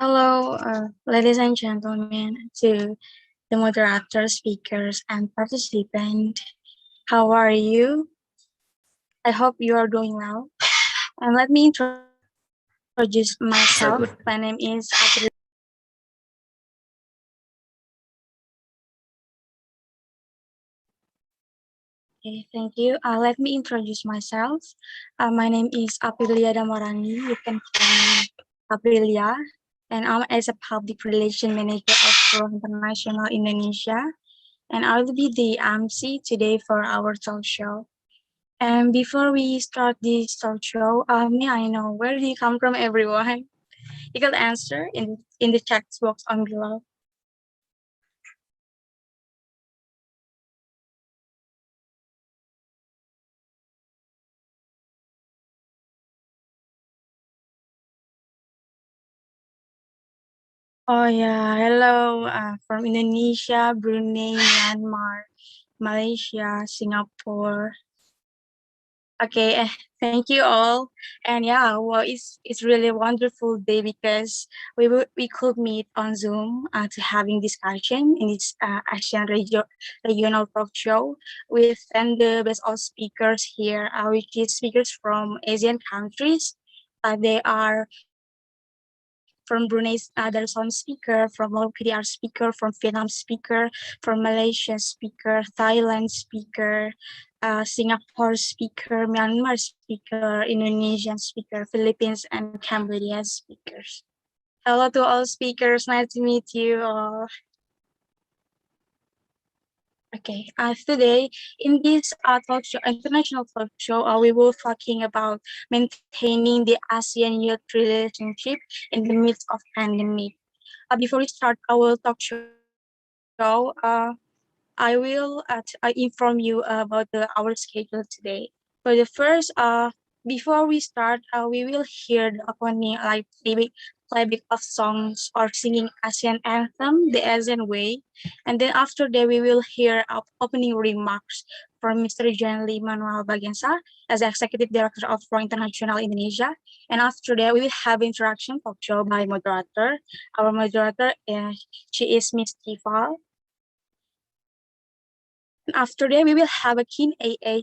Hello, ladies and gentlemen, to the moderator, speakers, and participant. How are you? I hope you are doing well. And let me introduce myself. My name It's all is good. Okay, thank you. Let me introduce myself. My name is Aprilia Damarani. You can call me Aprilia. And I'm as a public relation manager of Pro International Indonesia. And I will be the MC today for our talk show. And before we start this talk show, may I know where do you come from, everyone? You can answer in the chat box on below. Oh yeah, hello from Indonesia, Brunei, Myanmar, Malaysia, Singapore. Okay, thank you all. And yeah, well, it's really a wonderful day because we could meet on Zoom to having discussion in this ASEAN regional talk show with and the best of speakers here, which is speakers from Asian countries. They are from Brunei, there's one speaker, from Malaysia speaker, from Vietnam speaker, from Malaysia speaker, Thailand speaker, Singapore speaker, Myanmar speaker, Indonesian speaker, Philippines and Cambodia speakers. Hello to all speakers, nice to meet you all. Okay, today in this talk show, international talk show, we will talking about maintaining the ASEAN youth relationship in the midst of pandemic. Before we start our talk show, I will inform you about our schedule today. For the first, before we start, we will hear the opening like playback of songs or singing ASEAN anthem, the ASEAN way, and then after that we will hear opening remarks from Mr. John Lee Manuel Bagensa as Executive Director of Pro International Indonesia, and after that we will have interaction talk show by moderator. Our moderator, she is Miss Tifa. And after that, we will have a Q&A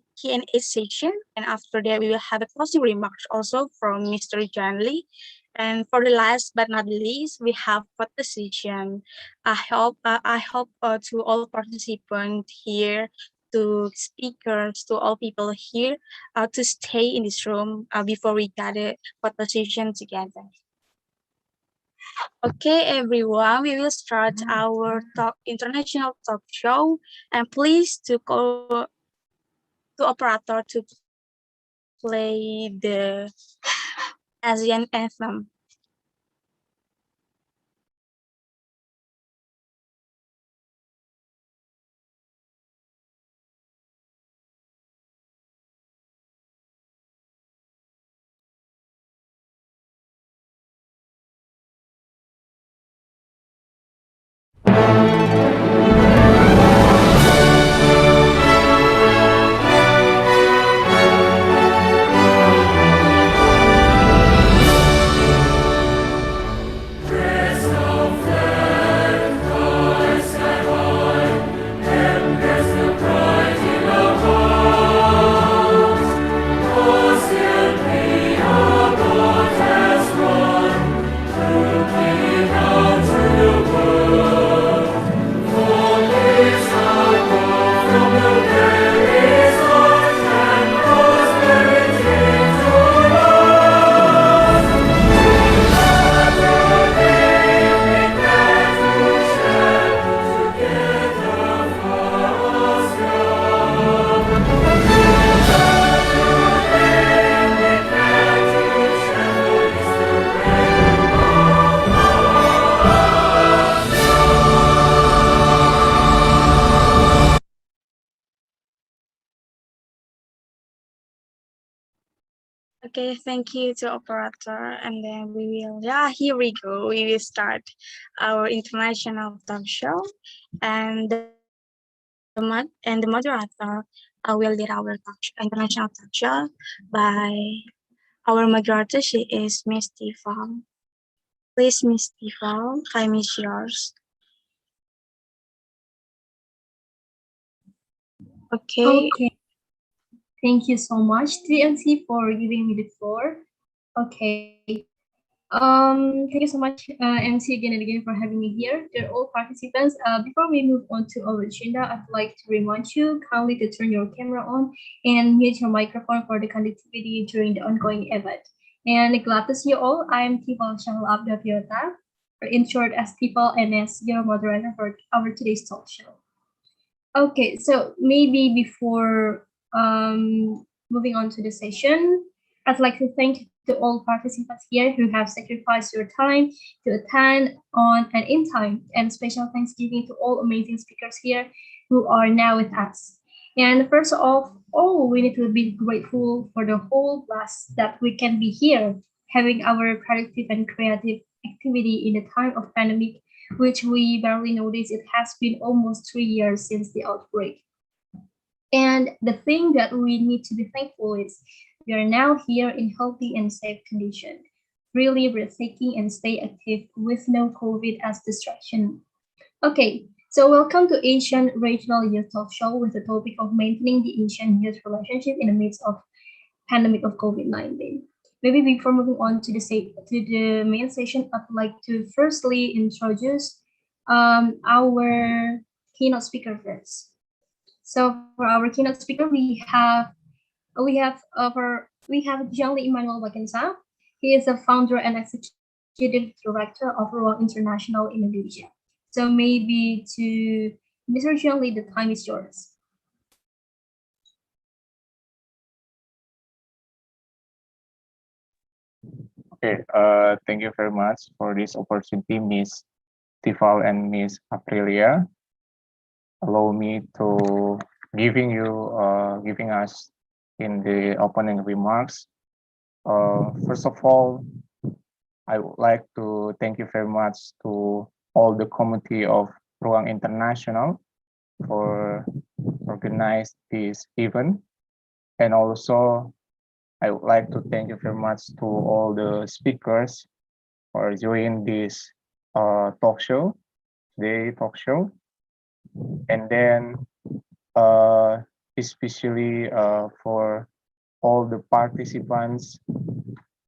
session. And after that, we will have a closing remarks also from Mr. John Lee. And for the last but not least, we have photo session. I hope to all participants here, to speakers, to all people here, to stay in this room before we gather photo session together. Okay, everyone, we will start our international talk show. And please to operator to play the ASEAN anthem. Okay, thank you to operator. And then here we go. We will start our international talk show. And the moderator will lead our international talk show by our moderator. She is Miss Tifa. Please, Miss Tifal, time is yours. Okay. Okay, thank you so much, TNC, for giving me the floor. Okay. Thank you so much, MC, again and again for having me here. Dear all participants, before we move on to our agenda, I'd like to remind you kindly to turn your camera on and mute your microphone for the connectivity during the ongoing event. And glad to see you all. I am Tifal Shahul Abdafiota, or in short as Tifal, and as your moderator for our today's talk show. Okay, so maybe before moving on to the session, I'd like to thank to all participants here who have sacrificed your time to attend on and in time, and special thanksgiving to all amazing speakers here who are now with us. And first of all, we need to be grateful for the whole blast that we can be here, having our productive and creative activity in the time of pandemic, which we barely notice it has been almost 3 years since the outbreak. And the thing that we need to be thankful is we are now here in healthy and safe condition, really breathtaking and stay active with no COVID as distraction. Okay, so welcome to Asian Regional Youth Talk Show with the topic of maintaining the Asian youth relationship in the midst of pandemic of COVID-19. Maybe before moving on to the main session, I'd like to firstly introduce our keynote speaker first. So for our keynote speaker, we have Jean Emmanuel Wagensa. He is the founder and executive director of Ruang International Indonesia. So maybe to Mr. Jean, the time is yours. Okay, thank you very much for this opportunity, Miss Tifal and Miss Aprilia. Allow me to giving us in the opening remarks. First of all, I would like to thank you very much to all the committee of Ruang International for organize this event, and also I would like to thank you very much to all the speakers for joining this talk show, and then especially for all the participants,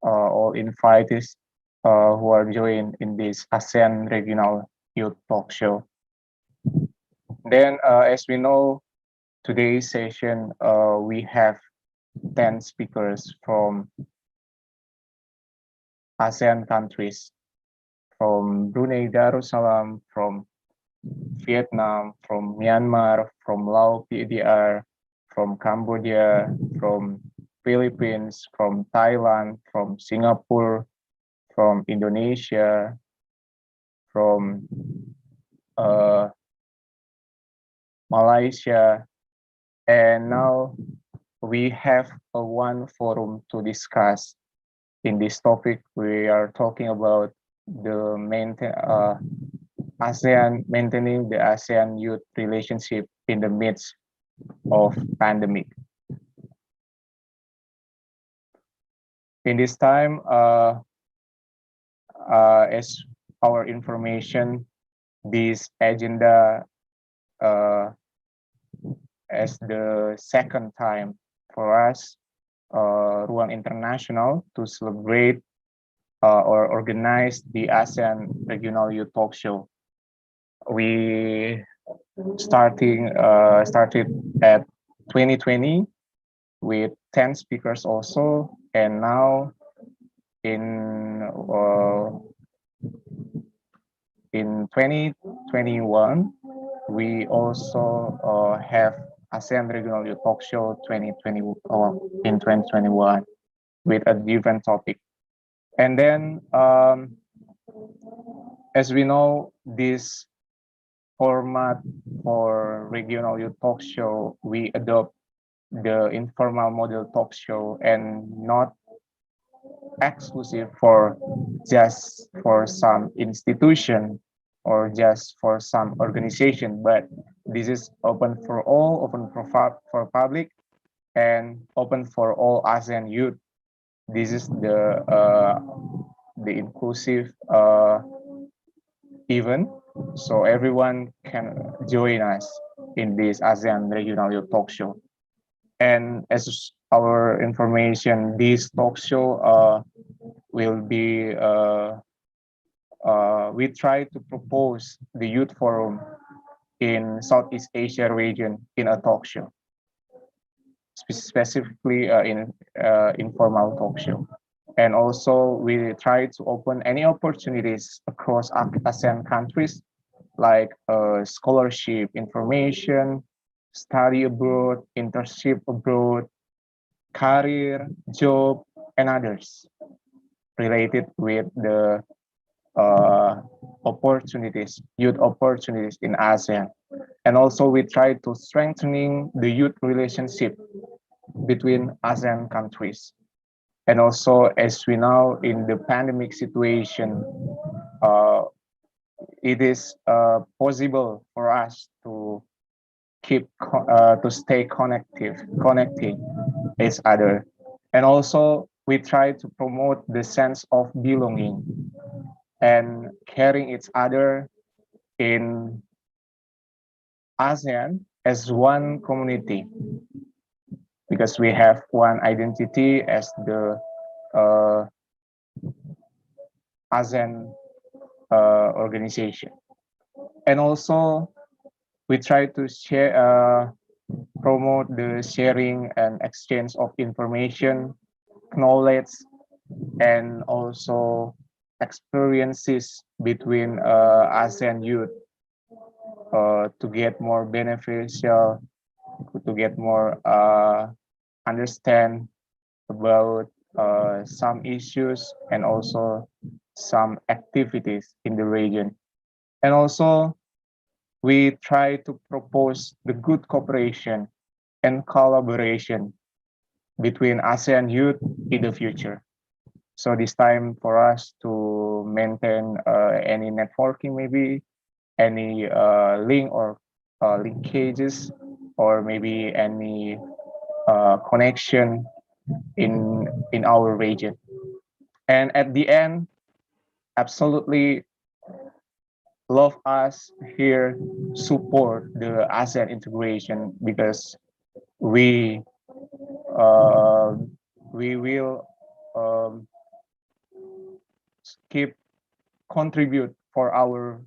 all invitees who are joined in this ASEAN Regional Youth Talk Show. Then, as we know, today's session, we have 10 speakers from ASEAN countries, from Brunei Darussalam, from Vietnam, from Myanmar, from Laos PDR, from Cambodia, from Philippines, from Thailand, from Singapore, from Indonesia, from Malaysia, and now we have one forum to discuss. In this topic, we are talking about the maintaining the ASEAN youth relationship in the midst of pandemic. In this time, as our information, this agenda as the second time for us, Ruang International, to celebrate or organize the ASEAN Regional Youth Talk Show. We started at 2020 with 10 speakers also, and now in 2021 we also have ASEAN Regional Youth Talk Show 2020 in 2021 with a different topic. And then as we know, this format for Regional Youth Talk Show, we adopt the informal model talk show and not exclusive for just for some institution or just for some organization, but this is open for all, open for public, and open for all ASEAN youth. This is the the inclusive event, so everyone can join us in this ASEAN Regional Youth Talk Show. And as our information, this talk show will be we try to propose the youth forum in Southeast Asia region in a talk show, specifically in informal talk show. And also we try to open any opportunities across ASEAN countries like scholarship information, study abroad, internship abroad, career, job, and others related with the opportunities, youth opportunities in ASEAN. And also we try to strengthening the youth relationship between ASEAN countries. And also, as we know, in the pandemic situation, uh, it is possible for us to to stay connecting each other. And also, we try to promote the sense of belonging and caring each other in ASEAN as one community, because we have one identity as the uh, ASEAN organization. And also, we try to share, promote the sharing and exchange of information, knowledge, and also experiences between ASEAN youth to get more beneficial, to get more understand about some issues and also some activities in the region. And also, we try to propose the good cooperation and collaboration between ASEAN youth in the future. So this time for us to maintain any networking, maybe any link or linkages, or maybe any connection in our region. And at the end, absolutely love us here, support the ASEAN integration, because we uh, we will um, keep contribute for our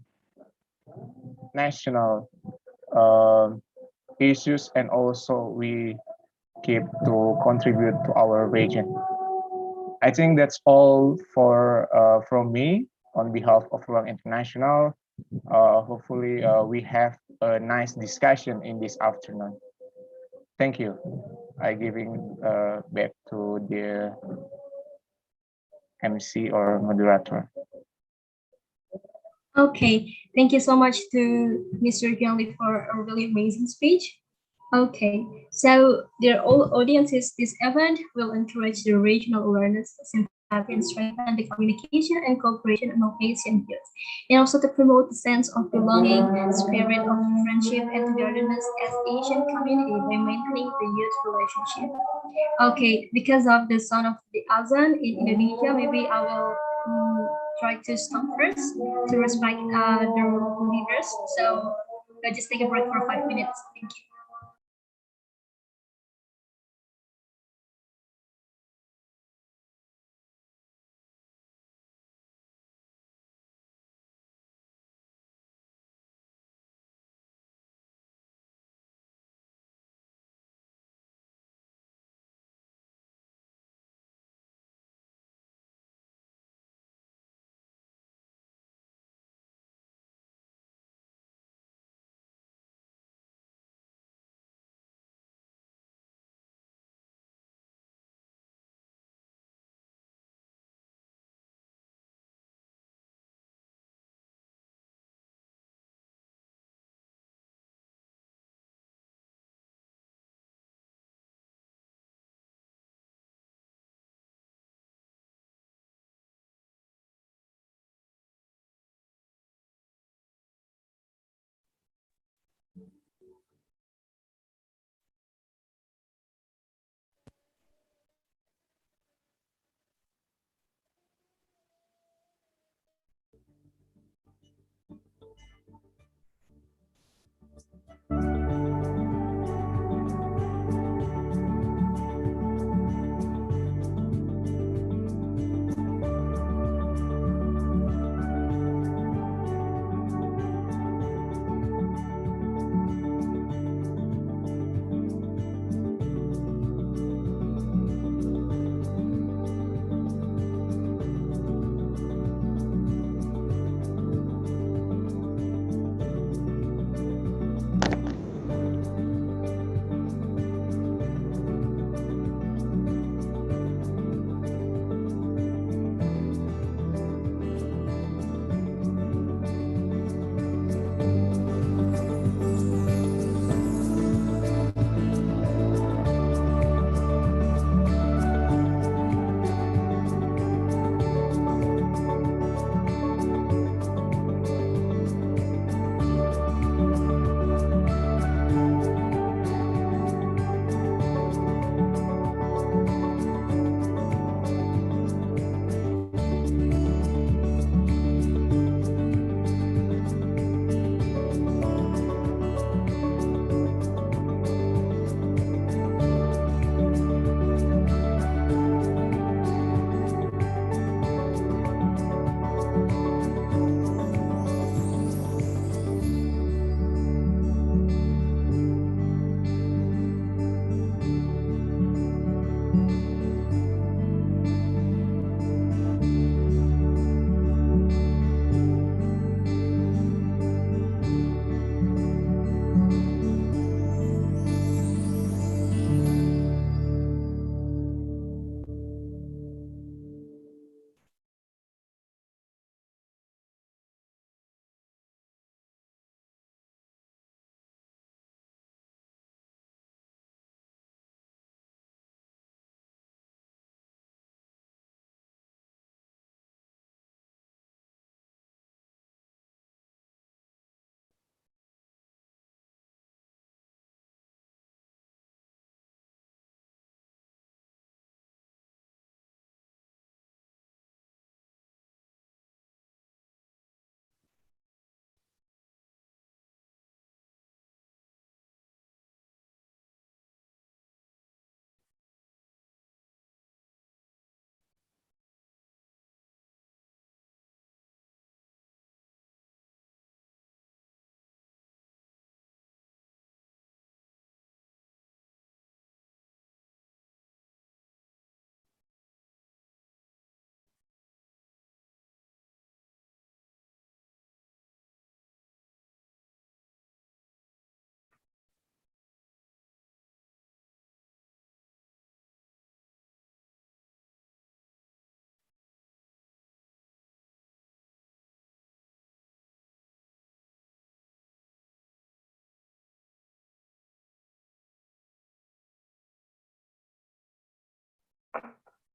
national issues, and also we keep to contribute to our region. I think that's all for from me on behalf of Ruang International. Hopefully, we have a nice discussion in this afternoon. Thank you. I giving back to the MC or moderator. Okay, thank you so much to Mr. Kyungli for a really amazing speech. Okay, so dear all audiences, this event will encourage the regional awareness, sympathy, and strengthen the communication and cooperation among Asian youth, and also to promote the sense of belonging, spirit of friendship, and togetherness as Asian community by maintaining the youth relationship. Okay, because of the sound of the azan in Indonesia, maybe I will try to stop first to respect the leaders. So just take a break for 5 minutes. Thank you.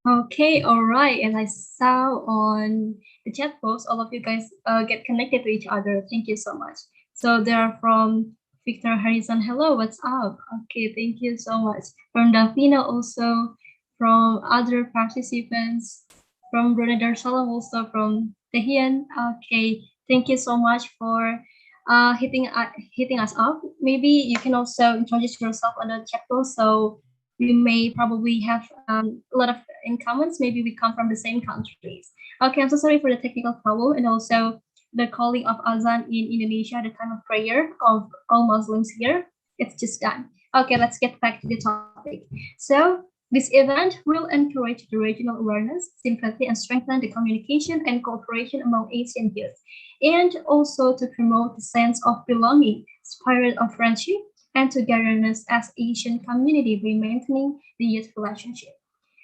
Okay, all right. And I saw on the chat box, all of you guys get connected to each other. Thank you so much. So they are from Victor Harrison. Hello, what's up? Okay, thank you so much. From Davina also, from other participants, from Brunei Darussalam also, from Tehian. Okay, thank you so much for hitting us up. Maybe you can also introduce yourself on the chat box so we may probably have a lot of in commons. Maybe we come from the same countries. Okay, I'm so sorry for the technical problem and also the calling of azan in Indonesia, the time of prayer of all Muslims here. It's just done. Okay, let's get back to the topic. So this event will encourage the regional awareness, sympathy, and strengthen the communication and cooperation among Asian youth, and also to promote the sense of belonging, spirit of friendship, and togetherness as Asian community by maintaining the youth relationship.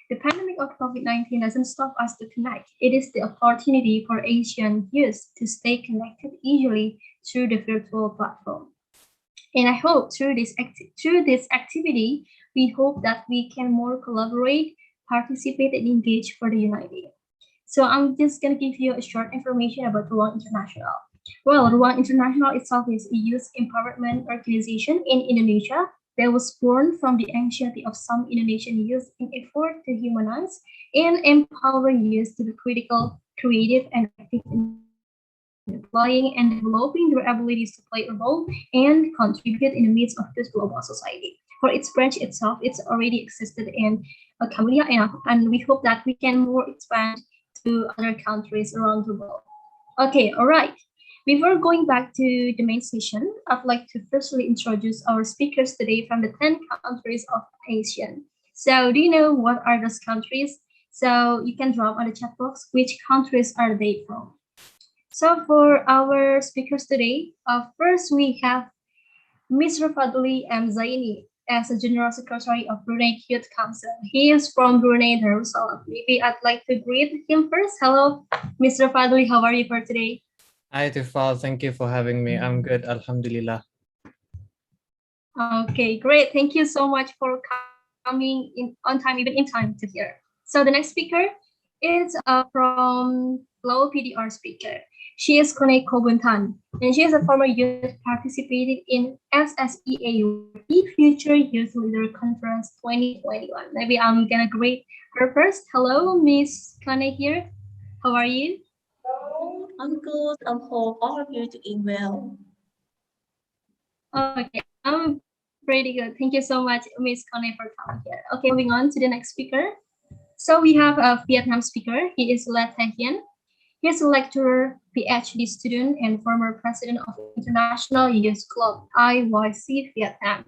The pandemic of COVID-19 doesn't stop us to connect. It is the opportunity for Asian youth to stay connected easily through the virtual platform. And I hope through this activity, we hope that we can more collaborate, participate, and engage for the united. So I'm just going to give you a short information about Ruang International. Well, Ruang International itself is a youth empowerment organization in Indonesia that was born from the anxiety of some Indonesian youth in effort to humanize and empower youth to be critical, creative, and active in applying and developing their abilities to play a role and contribute in the midst of this global society. For its branch itself, it's already existed in Cambodia, and we hope that we can more expand to other countries around the world. Okay, all right. Before going back to the main session, I'd like to firstly introduce our speakers today from the 10 countries of ASEAN. So, do you know what are those countries? So, you can drop on the chat box which countries are they from. So, for our speakers today, first we have Mr. Fadli M. Zaini as a General Secretary of Brunei Youth Council. He is from Brunei Darussalam. Maybe I'd like to greet him first. Hello, Mr. Fadli, how are you for today? Hi, Tifal. Thank you for having me. I'm good. Alhamdulillah. Okay, great. Thank you so much for coming in on time, even in time to hear. So the next speaker is from Low PDR speaker. She is Kone Kobuntan, and she is a former youth participated in SSEAUP Future Youth Leader Conference 2021. Maybe I'm gonna greet her first. Hello, Miss Kone here. How are you? I'm good. I hope all of you doing well. Okay, I'm pretty good. Thank you so much, Miss Kone, for coming here. Okay, moving on to the next speaker. So we have a Vietnam speaker. He is Le Thien. He is a lecturer, PhD student, and former president of International Youth Club, IYC Vietnam.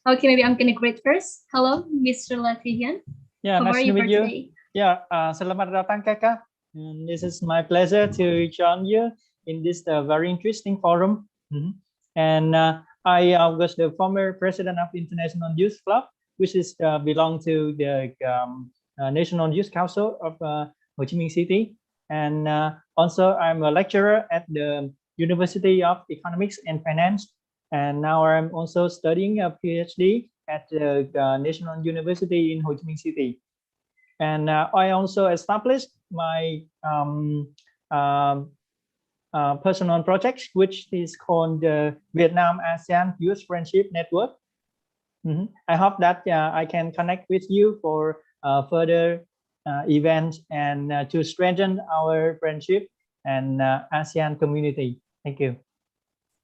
Okay, maybe I'm gonna greet first. Hello, Mr. Le Thien. Yeah, How nice are to you meet for you. today? Yeah, selamat datang kakak. And this is my pleasure to join you in this very interesting forum. And I was the former president of International Youth Club, which is belong to the National Youth Council of Ho Chi Minh City. And also I'm a lecturer at the University of Economics and Finance. And now I'm also studying a PhD at the National University in Ho Chi Minh City. And I also established my personal project, which is called the Vietnam ASEAN Youth Friendship Network. I hope that I can connect with you for further events and to strengthen our friendship and ASEAN community. Thank you.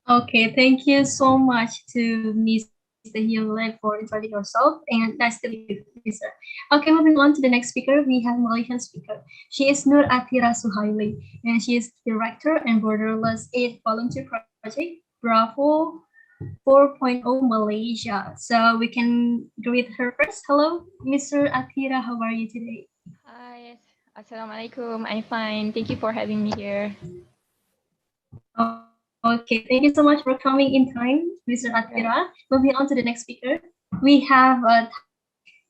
Okay, thank you so much to Mr. Hyun for introducing yourself, and nice to meet you, sir. Okay, moving on to the next speaker, we have Malaysian speaker. She is Nur Atira Suhaili, and she is director and borderless aid volunteer project Bravo 4.0 Malaysia. So we can greet her first. Hello, Mr. Atira, how are you today? Hi, Assalamualaikum. I'm fine. Thank you for having me here. Okay, thank you so much for coming in time, Mr. Atira. Moving on to the next speaker, we have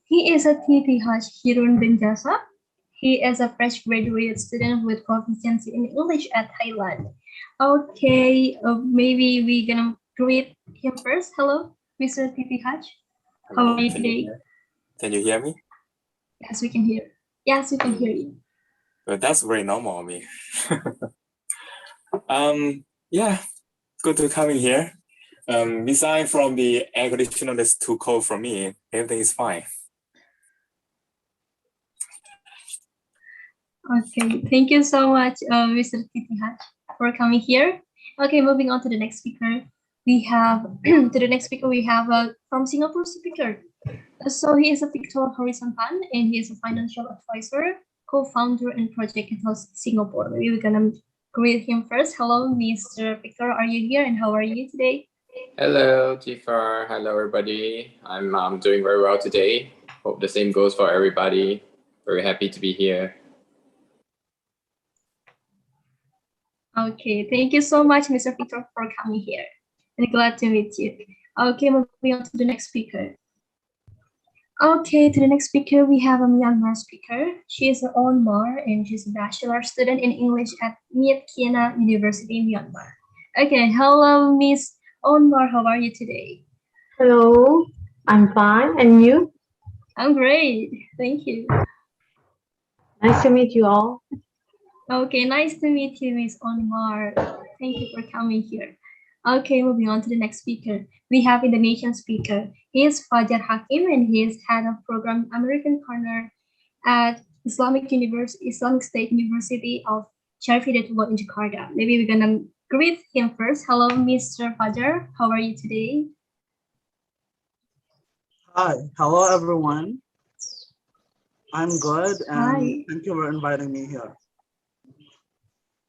he is a TTH Hirun Benjasa. He is a fresh graduate student with proficiency in English at Thailand. Okay, maybe we're gonna greet him first. Hello, Mr. TTH. How are you today? Can you hear me? Yes, we can hear. Yes, we can hear you. But that's very normal, me. Yeah, good to come in here. Besides from the air conditioner that's too cold for me, everything is fine. Okay, thank you so much, Mr. Titihat, for coming here. Okay, moving on to the next speaker. We have from Singapore speaker. So he is a Victor Horizontal and he is a financial advisor, co-founder and project in Singapore. Maybe we're gonna greet him first. Hello, Mr. Victor. Are you here and how are you today? Hello, Tifar. Hello, everybody. I'm doing very well today. Hope the same goes for everybody. Very happy to be here. Okay, thank you so much, Mr. Victor, for coming here. And glad to meet you. Okay, moving on to the next speaker. Okay, to the next speaker, we have a Myanmar speaker. She is an Onmar and she's a bachelor student in English at Myat Kiana University, Myanmar. Okay, hello, Miss Onmar. How are you today? Hello, I'm fine. And you? I'm great. Thank you. Nice to meet you all. Okay, nice to meet you, Miss Onmar. Thank you for coming here. Okay, moving on to the next speaker. We have Indonesian speaker. He is Fajar Hakim and he is head of program American partner at Islamic State University of Syarif Hidayatullah in Jakarta. Maybe we're gonna greet him first. Hello, Mr. Fajar. How are you today? Hi, hello everyone. I'm good and Hi. thank you for inviting me here.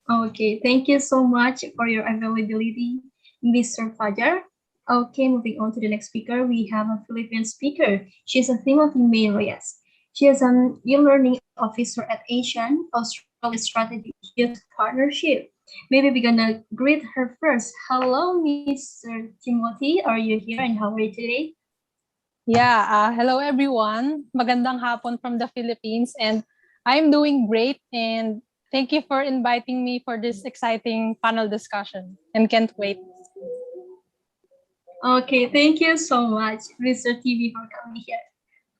Okay, thank you so much for your availability, Mr. Fajar. Okay, moving on to the next speaker, we have a Philippine speaker. She's a female race. She is an e-learning officer at ASEAN, Australia Strategic Youth Partnership. Maybe we're gonna greet her first. Hello, Mr. Timothy. Are you here and how are you today? Yeah, hello everyone. Magandang hapon from the Philippines and I'm doing great and thank you for inviting me for this exciting panel discussion and can't wait. Okay, thank you so much, Mr. TV, for coming here.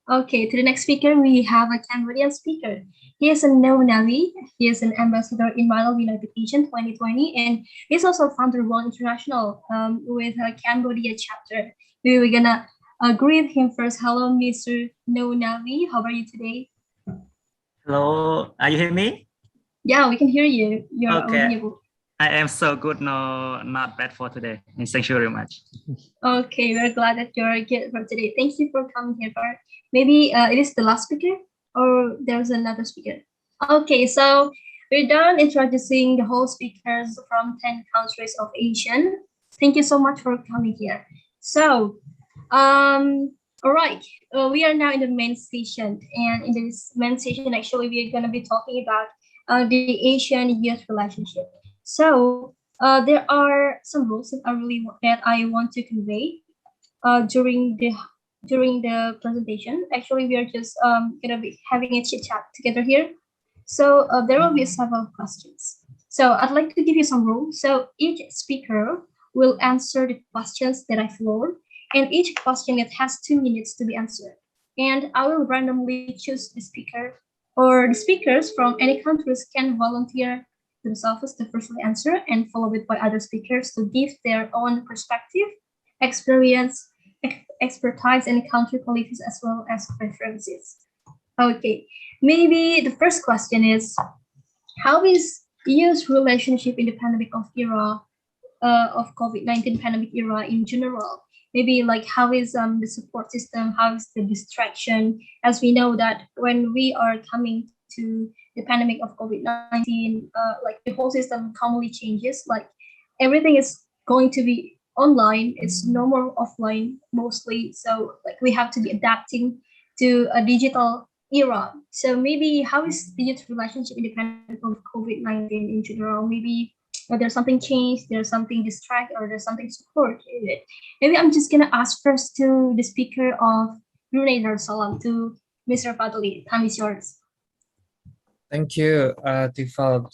Okay, to the next speaker, we have a Cambodian speaker. He is a Navi. He is an ambassador in Malawi Unification 2020, and he's also founder of One International with a Cambodia chapter. We're gonna greet him first. Hello, Mr. Navi. How are you today? Hello, are you hear me? Yeah, we can hear you. You're Okay. audible. I am so good. No, not bad for today. And thank you very much. Okay, we're glad that you're good for today. Thank you for coming here. Maybe it is the last speaker or there's another speaker. Okay, so we're done introducing the whole speakers from 10 countries of ASEAN. Thank you so much for coming here. So, all right, we are now in the main session, and in this main session, actually, we're going to be talking about the ASEAN youth relationship. So there are some rules that I want to convey during the presentation. Actually, we are just gonna be having a chit chat together here. So there will be several questions. So I'd like to give you some rules. So each speaker will answer the questions that I floor, and each question it has 2 minutes to be answered. And I will randomly choose the speaker or the speakers from any countries can volunteer themselves to firstly answer and followed by other speakers to give their own perspective, experience, expertise, and country politics as well as preferences. Okay, maybe the first question is, how is youth relationship in the pandemic of COVID-19 pandemic era in general? Maybe like how is the support system, how is the distraction? As we know that when we are coming to the pandemic of COVID-19, like the whole system commonly changes, like everything is going to be online, it's no more offline mostly. So like we have to be adapting to a digital era. So maybe how is the youth relationship in the pandemic of COVID-19 in general? Maybe there's something changed, there's something distract, or there's something support in it. Maybe I'm just gonna ask first to the speaker of Brunei Darussalam, to Mr. Fadli. Time is yours. Thank you, Tifal,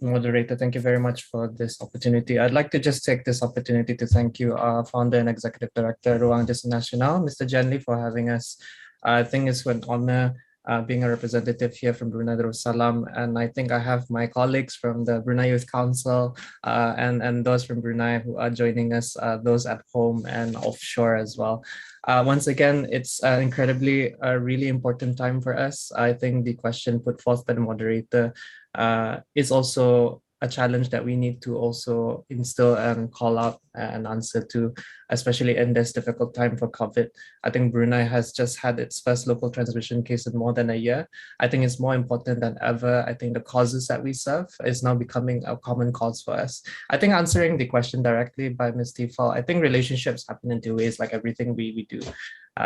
moderator. Thank you very much for this opportunity. I'd like to just take this opportunity to thank you, founder and executive director, Ruang Desa Nasional, Mr. Janli, for having us. I think it's an honor being a representative here from Brunei Darussalam. And I think I have my colleagues from the Brunei Youth Council and those from Brunei who are joining us, those at home and offshore as well. Once again, it's incredibly a really important time for us. I think the question put forth by the moderator is also a challenge that we need to also instill and call out and answer to, especially in this difficult time for COVID. I think Brunei has just had its first local transmission case in more than a year. I think it's more important than ever. I think the causes that we serve is now becoming a common cause for us. I think answering the question directly by Ms. Tifal, I think relationships happen in two ways, like everything we do.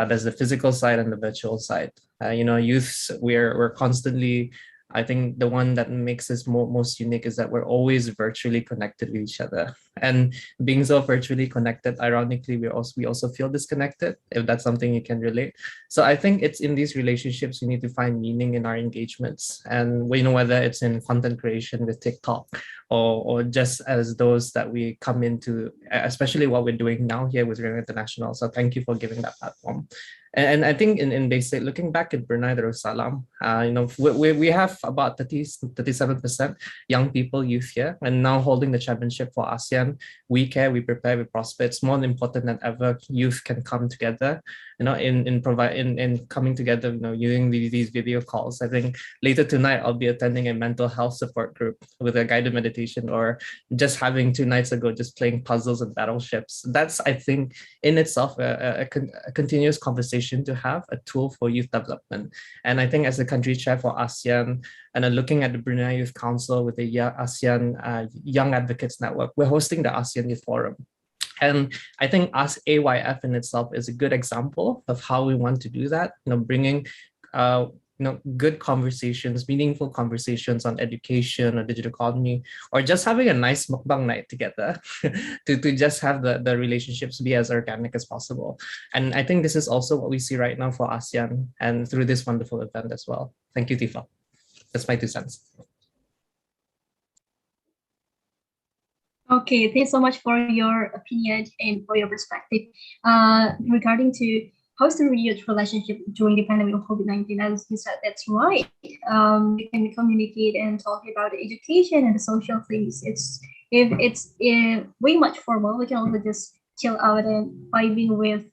There's the physical side and the virtual side. Youths, we're constantly, I think the one that makes us most unique is that we're always virtually connected with each other. And being so virtually connected, ironically, we also feel disconnected, if that's something you can relate. So I think it's in these relationships, we need to find meaning in our engagements. And whether it's in content creation with TikTok or just as those that we come into, especially what we're doing now here with Ring International. So thank you for giving that platform. And I think in basic, looking back at Brunei Darussalam, we have about 37% young people, youth here, and now holding the championship for ASEAN. We care, we prepare, we prosper. It's more important than ever. Youth can come together, in coming together, using these video calls. I think later tonight I'll be attending a mental health support group with a guided meditation, or just having 2 nights ago just playing puzzles and battleships. That's, I think, in itself a continuous conversation to have, a tool for youth development. And I think as the country chair for ASEAN, and looking at the Brunei Youth Council with the ASEAN Young Advocates Network, we're hosting the ASEAN Youth Forum. And I think us AYF in itself is a good example of how we want to do that, bringing good conversations, meaningful conversations on education or digital economy, or just having a nice mukbang night together to just have the relationships be as organic as possible. And I think this is also what we see right now for ASEAN and through this wonderful event as well. Thank you, Tifa. That's my 2 cents. Okay, thanks so much for your opinion and for your perspective regarding to how's the youth relationship during the pandemic of COVID-19. As you said, that's right. We can communicate and talk about the education and the social things. If it's way much formal, we can also just chill out and vibing with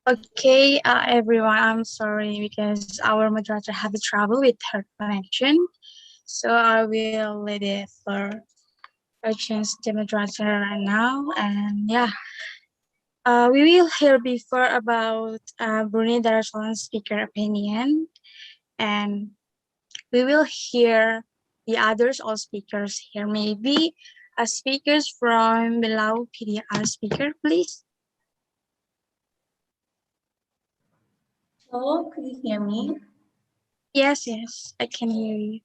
Okay, everyone, I'm sorry because our moderator had trouble with her connection. So I will let it for a chance to moderator right now. And yeah, We will hear before about Brunei Darussalam speaker opinion, and we will hear the others all speakers here. Maybe speakers from below PDR speaker, please. Hello, could you hear me? Yes, I can hear you.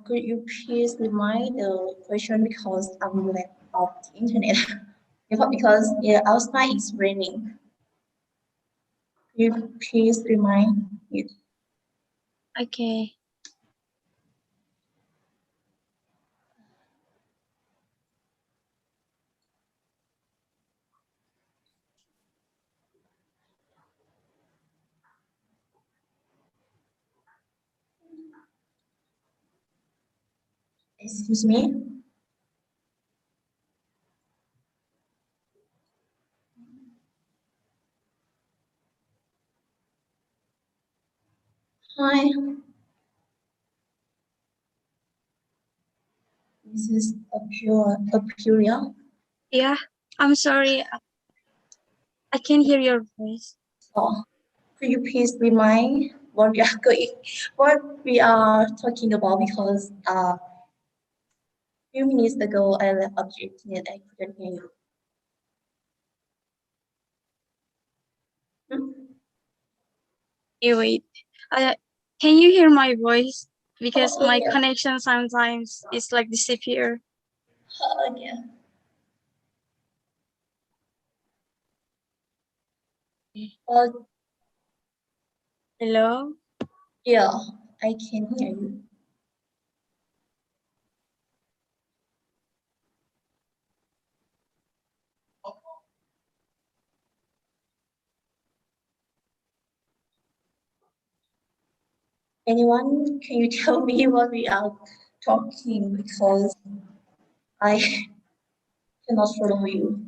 Could you please remind the question because I'm lack of the internet? because outside it's raining. Could you please remind it? Okay. Excuse me. Hi. This is Apuria. Yeah, I'm sorry. I can hear your voice. Oh, could you please remind what we are talking about? Because few minutes ago I left object and I couldn't hear you. Wait. Can you hear my voice? Because Oh, my yeah. connection sometimes is like disappear. Yeah. Hello? Yeah, I can hear you. Anyone, can you tell me what we are talking because I cannot follow you.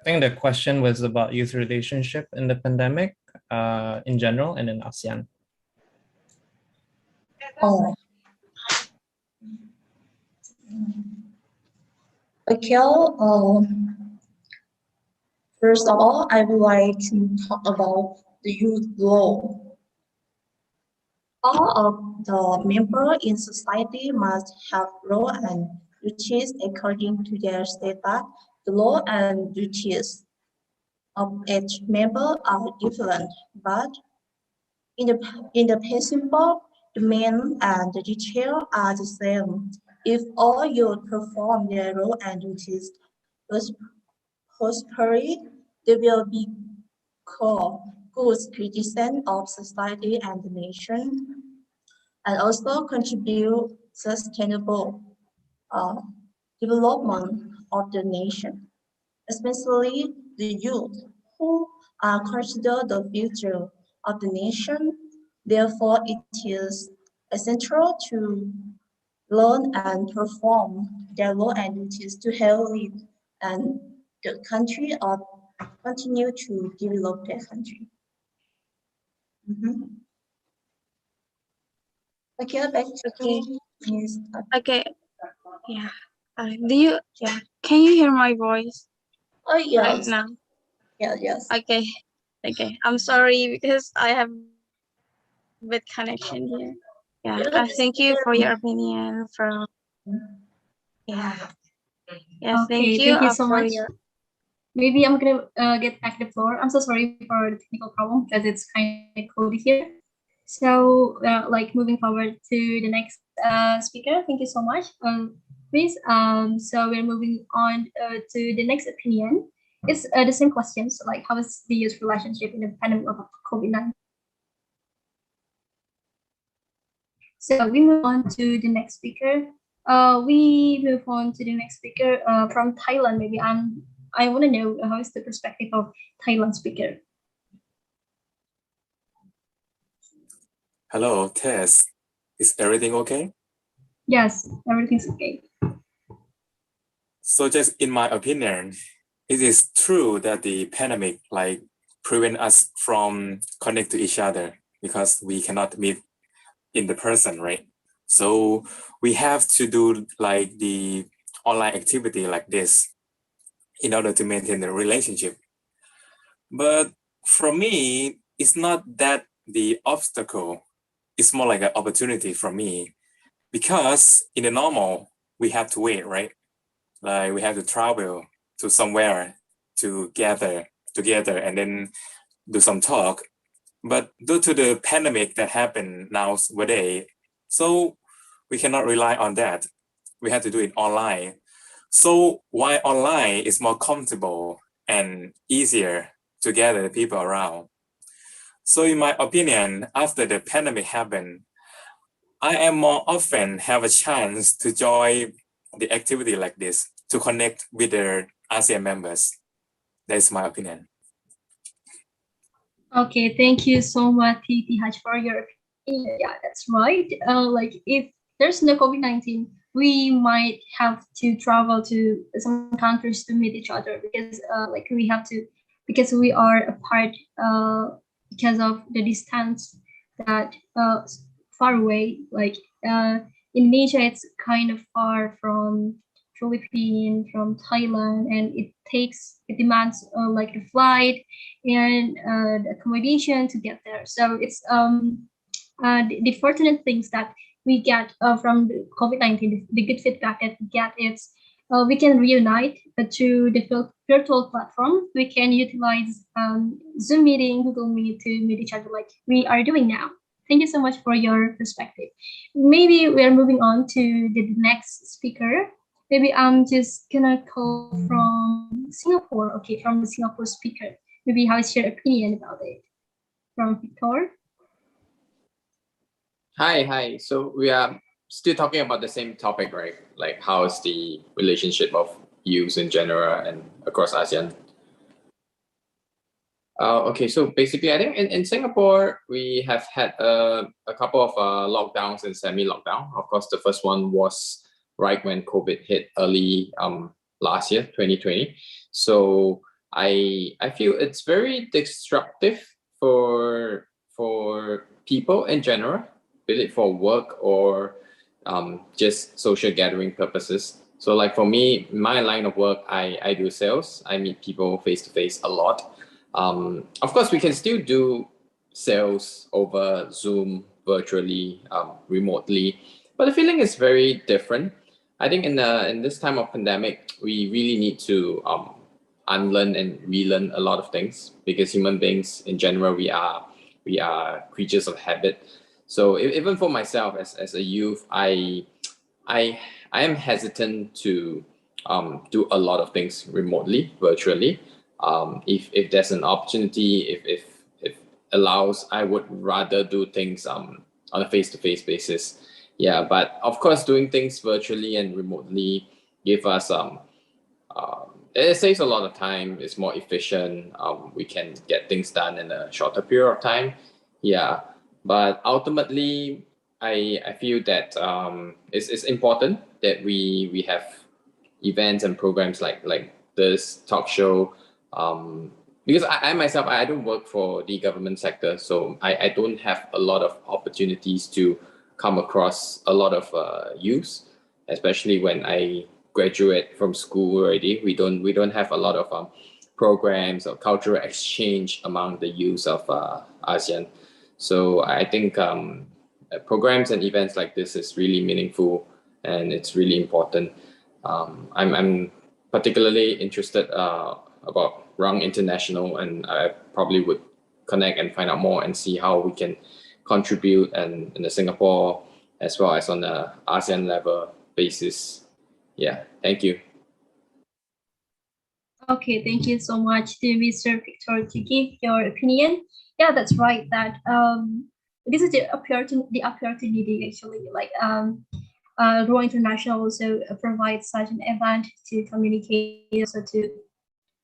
I think the question was about youth relationship in the pandemic, in general, and in ASEAN. Oh. Okay. First of all, I would like to talk about the youth law. All of the members in society must have law and duties according to their status. The law and duties of each member are different, but in the principle, the main and the detail are the same. If all youth perform their role and duties prosperity, they will be called good citizens of society and the nation, and also contribute sustainable uh, development of the nation, especially the youth who are considered the future of the nation. Therefore, it is essential to learn and perform their role and duties to help it and the country or continue to develop their country. Okay, back to Ms. Okay. Yeah. Can you hear my voice? Oh, yes. Right now? Yes. Okay. I'm sorry because I have bad connection here. Yeah. Thank you for your opinion from. Yeah. Yeah. Okay, Thank you. so much. Maybe I'm gonna get back the floor. I'm so sorry for the technical problem because it's kind of cold here. So, like moving forward to the next speaker. Thank you so much. Please. So we're moving on to the next opinion. It's the same questions. Like, how is the youth relationship in the pandemic of COVID-19? So we move on to the next speaker. From Thailand. Maybe I want to know how is the perspective of Thailand speaker. Hello, Tess. Is everything okay? Yes, everything's okay. So just in my opinion, it is true that the pandemic prevent us from connect to each other because we cannot meet in the person, right? So we have to do the online activity like this in order to maintain the relationship. But for me, it's not that the obstacle, it's more like an opportunity for me, because in the normal, we have to wait, right? Like we have to travel to somewhere to gather together and then do some talk. But due to the pandemic that happened nowadays, so we cannot rely on that. We have to do it online. So why online is more comfortable and easier to gather the people around. So in my opinion, after the pandemic happened, I am more often have a chance to join the activity like this to connect with the ASEAN members. That's my opinion. Okay, thank you so much, TTH, for your opinion. Yeah, that's right. Like if there's no COVID-19, we might have to travel to some countries to meet each other because like we have to, because we are apart because of the distance that far away. Like Indonesia, it's kind of far from Philippines, from Thailand, and it demands like the flight and the accommodation to get there. So it's the fortunate things that we get from the COVID-19, the good feedback that we get is we can reunite through the virtual platform. We can utilize Zoom meeting, Google Meet to meet each other like we are doing now. Thank you so much for your perspective. Maybe we are moving on to the next speaker. Maybe I'm just gonna call from Singapore. Okay, from the Singapore speaker. Maybe how is your opinion about it? From Victor. Hi. So we are still talking about the same topic, right? Like how is the relationship of youths in general and across ASEAN? Okay, so basically, I think in Singapore, we have had a couple of lockdowns and semi-lockdown. Of course, the first one was right when COVID hit early last year, 2020. So I feel it's very disruptive for people in general, be it for work or just social gathering purposes. So like for me, my line of work, I do sales. I meet people face to face a lot. Of course, we can still do sales over Zoom, virtually, remotely, but the feeling is very different. I think in this time of pandemic, we really need to unlearn and relearn a lot of things, because human beings in general, we are creatures of habit. So even for myself as a youth, I am hesitant to do a lot of things remotely, virtually. If there's an opportunity, if allows, I would rather do things on a face-to-face basis. Yeah, but of course, doing things virtually and remotely give us it saves a lot of time. It's more efficient. We can get things done in a shorter period of time. Yeah, but ultimately, I feel that it's important that we have events and programs like this talk show, because I myself, I don't work for the government sector, so I don't have a lot of opportunities to come across a lot of youth, especially when I graduate from school already. We don't have a lot of programs or cultural exchange among the youth of ASEAN. So I think programs and events like this is really meaningful and it's really important. I'm particularly interested about Rung International, and I probably would connect and find out more and see how we can contribute and in the Singapore as well as on the ASEAN level basis. Yeah, thank you. Okay, thank you so much to Mr. Victor to give your opinion. Yeah, that's right. That this is the opportunity actually. Like Raw International also provides such an event to communicate, also to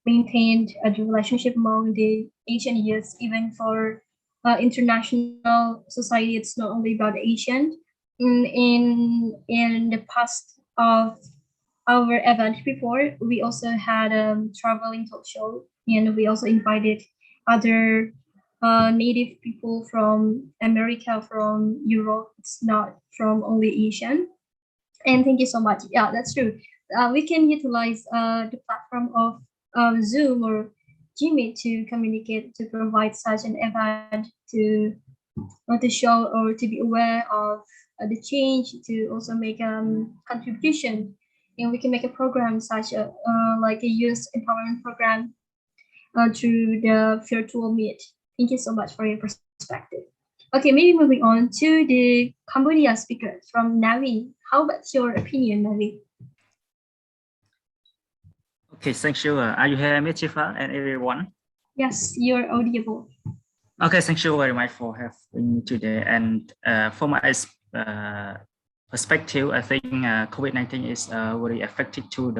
maintain the relationship among the Asian youth, even for international society. It's not only about Asian. In the past of our event before, we also had a traveling talk show, and we also invited other native people from America, from Europe. It's not from only Asian. And thank you so much. Yeah, that's true. we can utilize the platform of Zoom or Gmeet to communicate, to provide such an event to show or to be aware of the change, to also make contribution, and we can make a program such a like a youth empowerment program through the virtual meet. Thank you so much for your perspective. Okay, maybe moving on to the Cambodia speaker from Navi. How about your opinion, Navi? Okay, thank you. Are you hearing me, Tifa, and everyone? Yes, you're audible. Okay, thank you very much for having me today. And from my perspective, I think COVID-19 is very affected to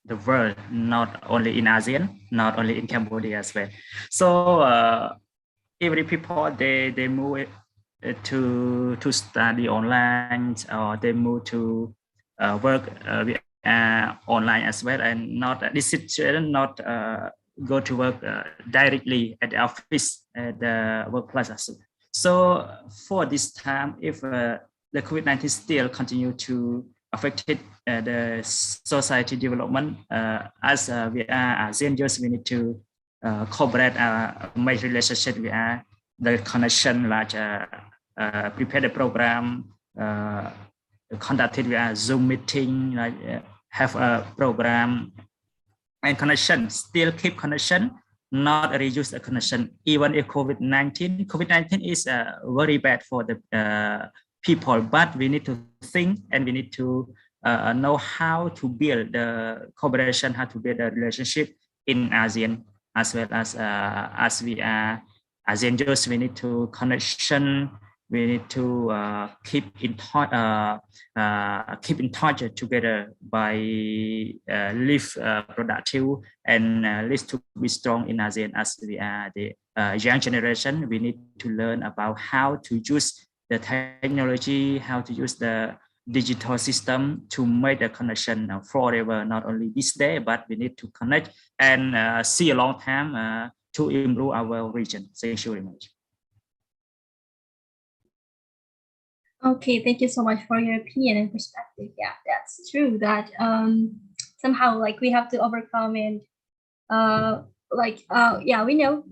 the world, not only in ASEAN, not only in Cambodia as well. So every people they move to study online, or they move to work online as well, and not this situation not go to work directly at the office, at the workplace. So for this time, if the COVID-19 still continue to affect the society development, as we are ASEAN, we need to cooperate, make relationship with the connection, like prepare the program, conducted via Zoom meeting, like have a program and connection, still keep connection, not reduce the connection. Even if COVID-19 is very bad for the people, but we need to think and we need to know how to build the cooperation, how to build the relationship in ASEAN, as well as we are ASEAN youth. We need to connection. We need to keep in touch together by live productive and live to be strong in ASEAN. As we are the young generation, we need to learn about how to use the technology, how to use the digital system to make the connection forever, not only this day, but we need to connect and see a long time to improve our region. Thank you very much. Okay, thank you so much for your opinion and perspective. Yeah, that's true that somehow like we have to overcome and yeah,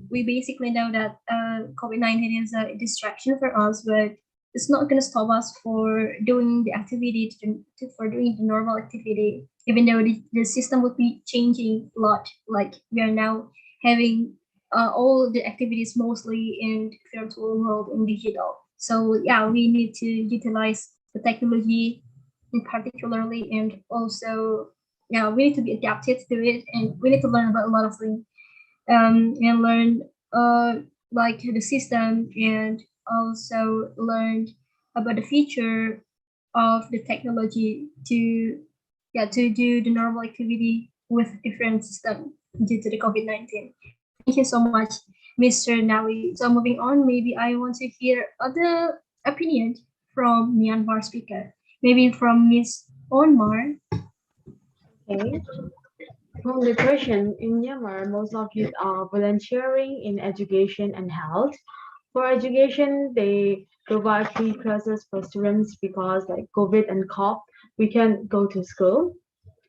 we basically know that COVID-19 is a distraction for us, but it's not going to stop us for doing the activity, for doing the normal activity, even though the system would be changing a lot. Like we are now having all the activities mostly in virtual world and digital. So yeah, we need to utilize the technology in particularly, and also yeah, we need to be adapted to it, and we need to learn about a lot of things, and learn like the system, and also learn about the feature of the technology to do the normal activity with different system due to the COVID-19. Thank you so much, Mr. Nawi. So moving on, maybe I want to hear other opinion from Myanmar speaker. Maybe from Miss Onmar. Okay. From the question, in Myanmar, most of youth are volunteering in education and health. For education, they provide free classes for students because like COVID and COP, we can go to school.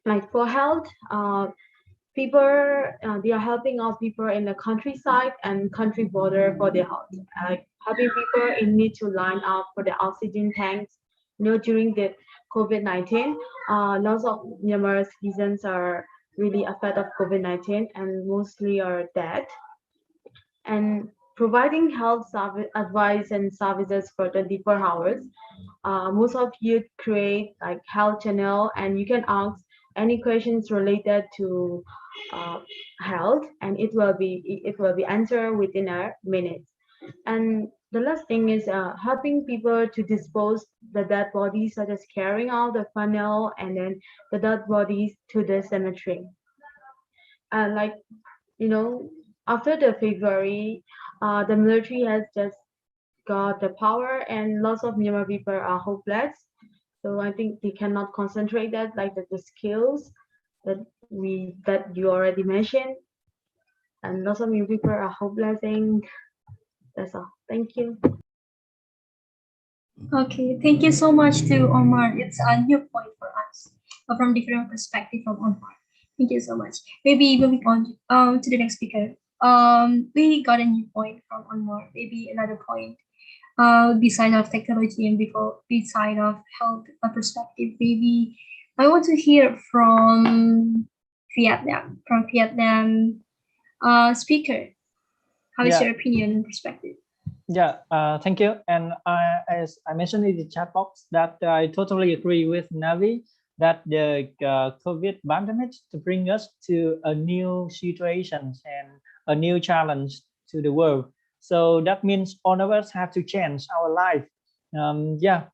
Like for health, people, they are helping out people in the countryside and country border for their health. Helping people in need to line up for the oxygen tanks. During the COVID-19, lots of Myanmar citizens are really affected of COVID-19 and mostly are dead. And providing health advice and services for 24 hours. Most of you create like health channel, and you can ask any questions related to health, and it will be answered within a minute. And the last thing is helping people to dispose the dead bodies, such as carrying out the funnel and then the dead bodies to the cemetery. And after the February, the military has just got the power, and lots of Myanmar people are hopeless. So I think they cannot concentrate that, like the skills that you already mentioned, and lots of Myanmar people are hopeless. And that's all. Thank you. Okay, thank you so much to Omar. It's a new point for us. from different perspective from on part. Thank you so much. Maybe moving on to the next speaker. We got a new point from Anwar. Maybe another point. Beside of technology and beside of health perspective, maybe I want to hear from Vietnam. Speaker. How is your opinion and perspective? Yeah, thank you. And as I mentioned in the chat box, that I totally agree with Navi that the COVID pandemic to bring us to a new situation and a new challenge to the world. So that means all of us have to change our life.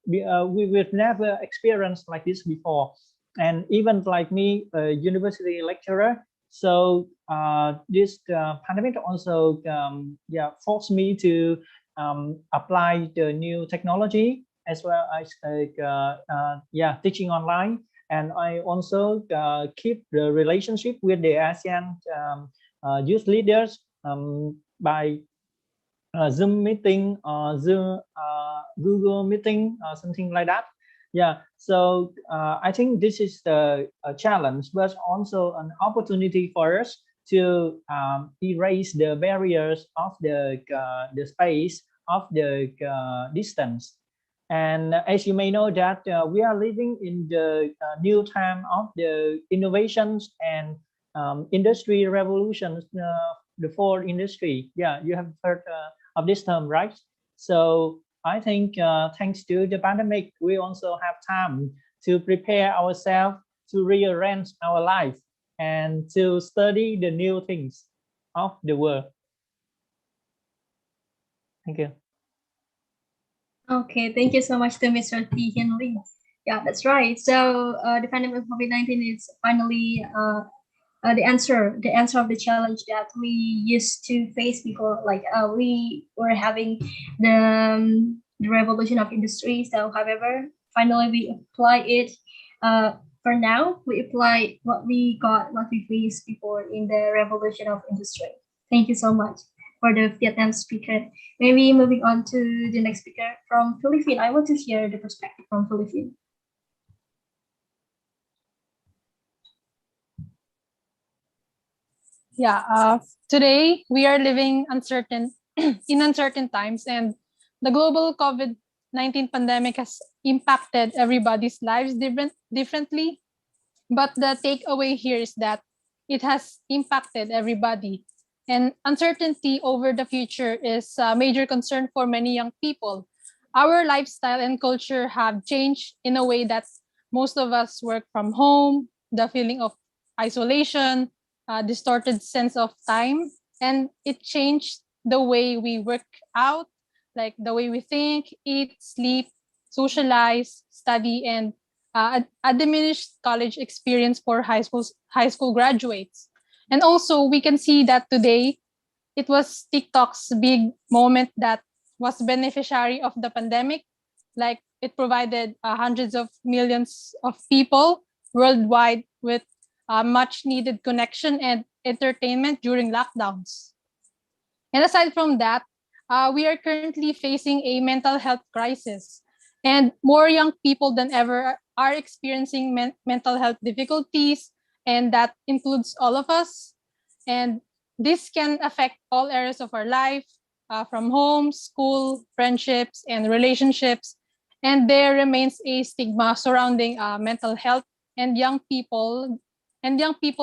We've never experienced like this before. And even like me, a university lecturer, so this pandemic also forced me to apply the new technology as well as teaching online. And I also keep the relationship with the ASEAN youth leaders by Zoom meeting, Zoom, Google meeting, something like that. Yeah, so I think this is a challenge, but also an opportunity for us to erase the barriers of the space, of the distance. And as you may know that we are living in the new time of the innovations and industry revolutions, the fourth industry. Yeah, you have heard of this term, right? So I think thanks to the pandemic, we also have time to prepare ourselves, to rearrange our life, and to study the new things of the world. Thank you. Okay, thank you so much to Mr. T. Hian Lee. Yeah, that's right. So the pandemic of COVID-19 is finally the answer of the challenge that we used to face before. Like we were having the revolution of industry. So, however, finally we apply it. For now, we apply what we faced before in the revolution of industry. Thank you so much for the Vietnam speaker. Maybe moving on to the next speaker from Philippines. I want to hear the perspective from Philippines. Yeah, today we are living in uncertain times, and the global COVID-19 pandemic has impacted everybody's lives differently. But the takeaway here is that it has impacted everybody. And uncertainty over the future is a major concern for many young people. Our lifestyle and culture have changed in a way that most of us work from home, the feeling of isolation, distorted sense of time, and it changed the way we work out, like the way we think, eat, sleep, socialize, study, and a diminished college experience for high school graduates. And also, we can see that today it was TikTok's big moment that was beneficiary of the pandemic. Like it provided hundreds of millions of people worldwide with much needed connection and entertainment during lockdowns. And aside from that, we are currently facing a mental health crisis. And more young people than ever are experiencing mental health difficulties, and that includes all of us. And this can affect all areas of our life, from home, school, friendships, and relationships. And there remains a stigma surrounding mental health, and young people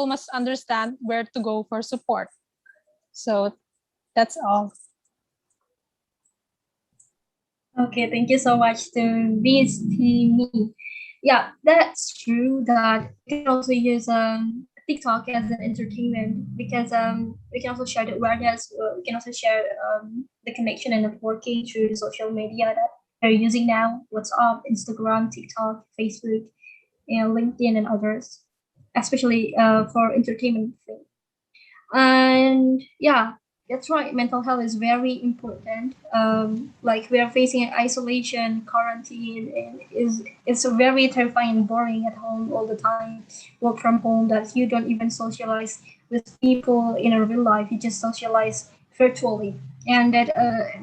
must understand where to go for support. So that's all. Okay, thank you so much to Miss Me. Yeah, that's true that we can also use TikTok as an entertainment because we can also share the awareness. We can also share the connection and networking through social media that they're using now: WhatsApp, Instagram, TikTok, Facebook, and LinkedIn, and others, especially for entertainment thing. And yeah, that's right, mental health is very important. Like we are facing isolation, quarantine, and it's so very terrifying and boring at home all the time. Work from home, that you don't even socialize with people in a real life. You just socialize virtually, and that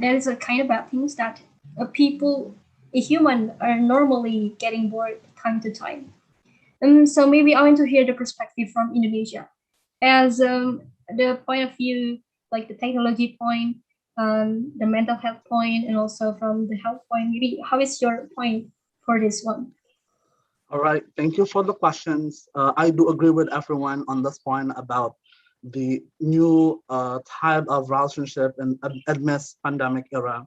is a kind of bad things that a human are normally getting bored time to time. So maybe I want to hear the perspective from Indonesia, as the point of view, like the technology point, the mental health point, and also from the health point. Maybe how is your point for this one? All right, thank you for the questions. I do agree with everyone on this point about the new type of relationship in amidst pandemic era.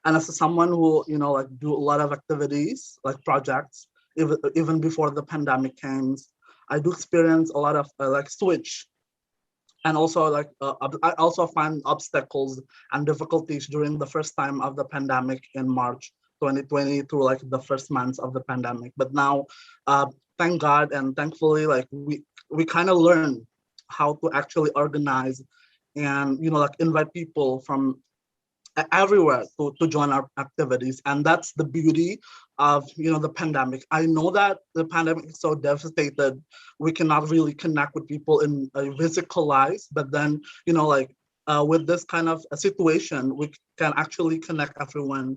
And as someone who, like do a lot of activities, like projects, even before the pandemic came, I do experience a lot of like switch. And also like I also find obstacles and difficulties during the first time of the pandemic in March 2020 through like the first months of the pandemic. But now, thank God and thankfully, like we kind of learn how to actually organize and like invite people from everywhere to join our activities, and that's the beauty of the pandemic. I know that the pandemic is so devastated, we cannot really connect with people in a physical life, but then like with this kind of a situation, we can actually connect everyone.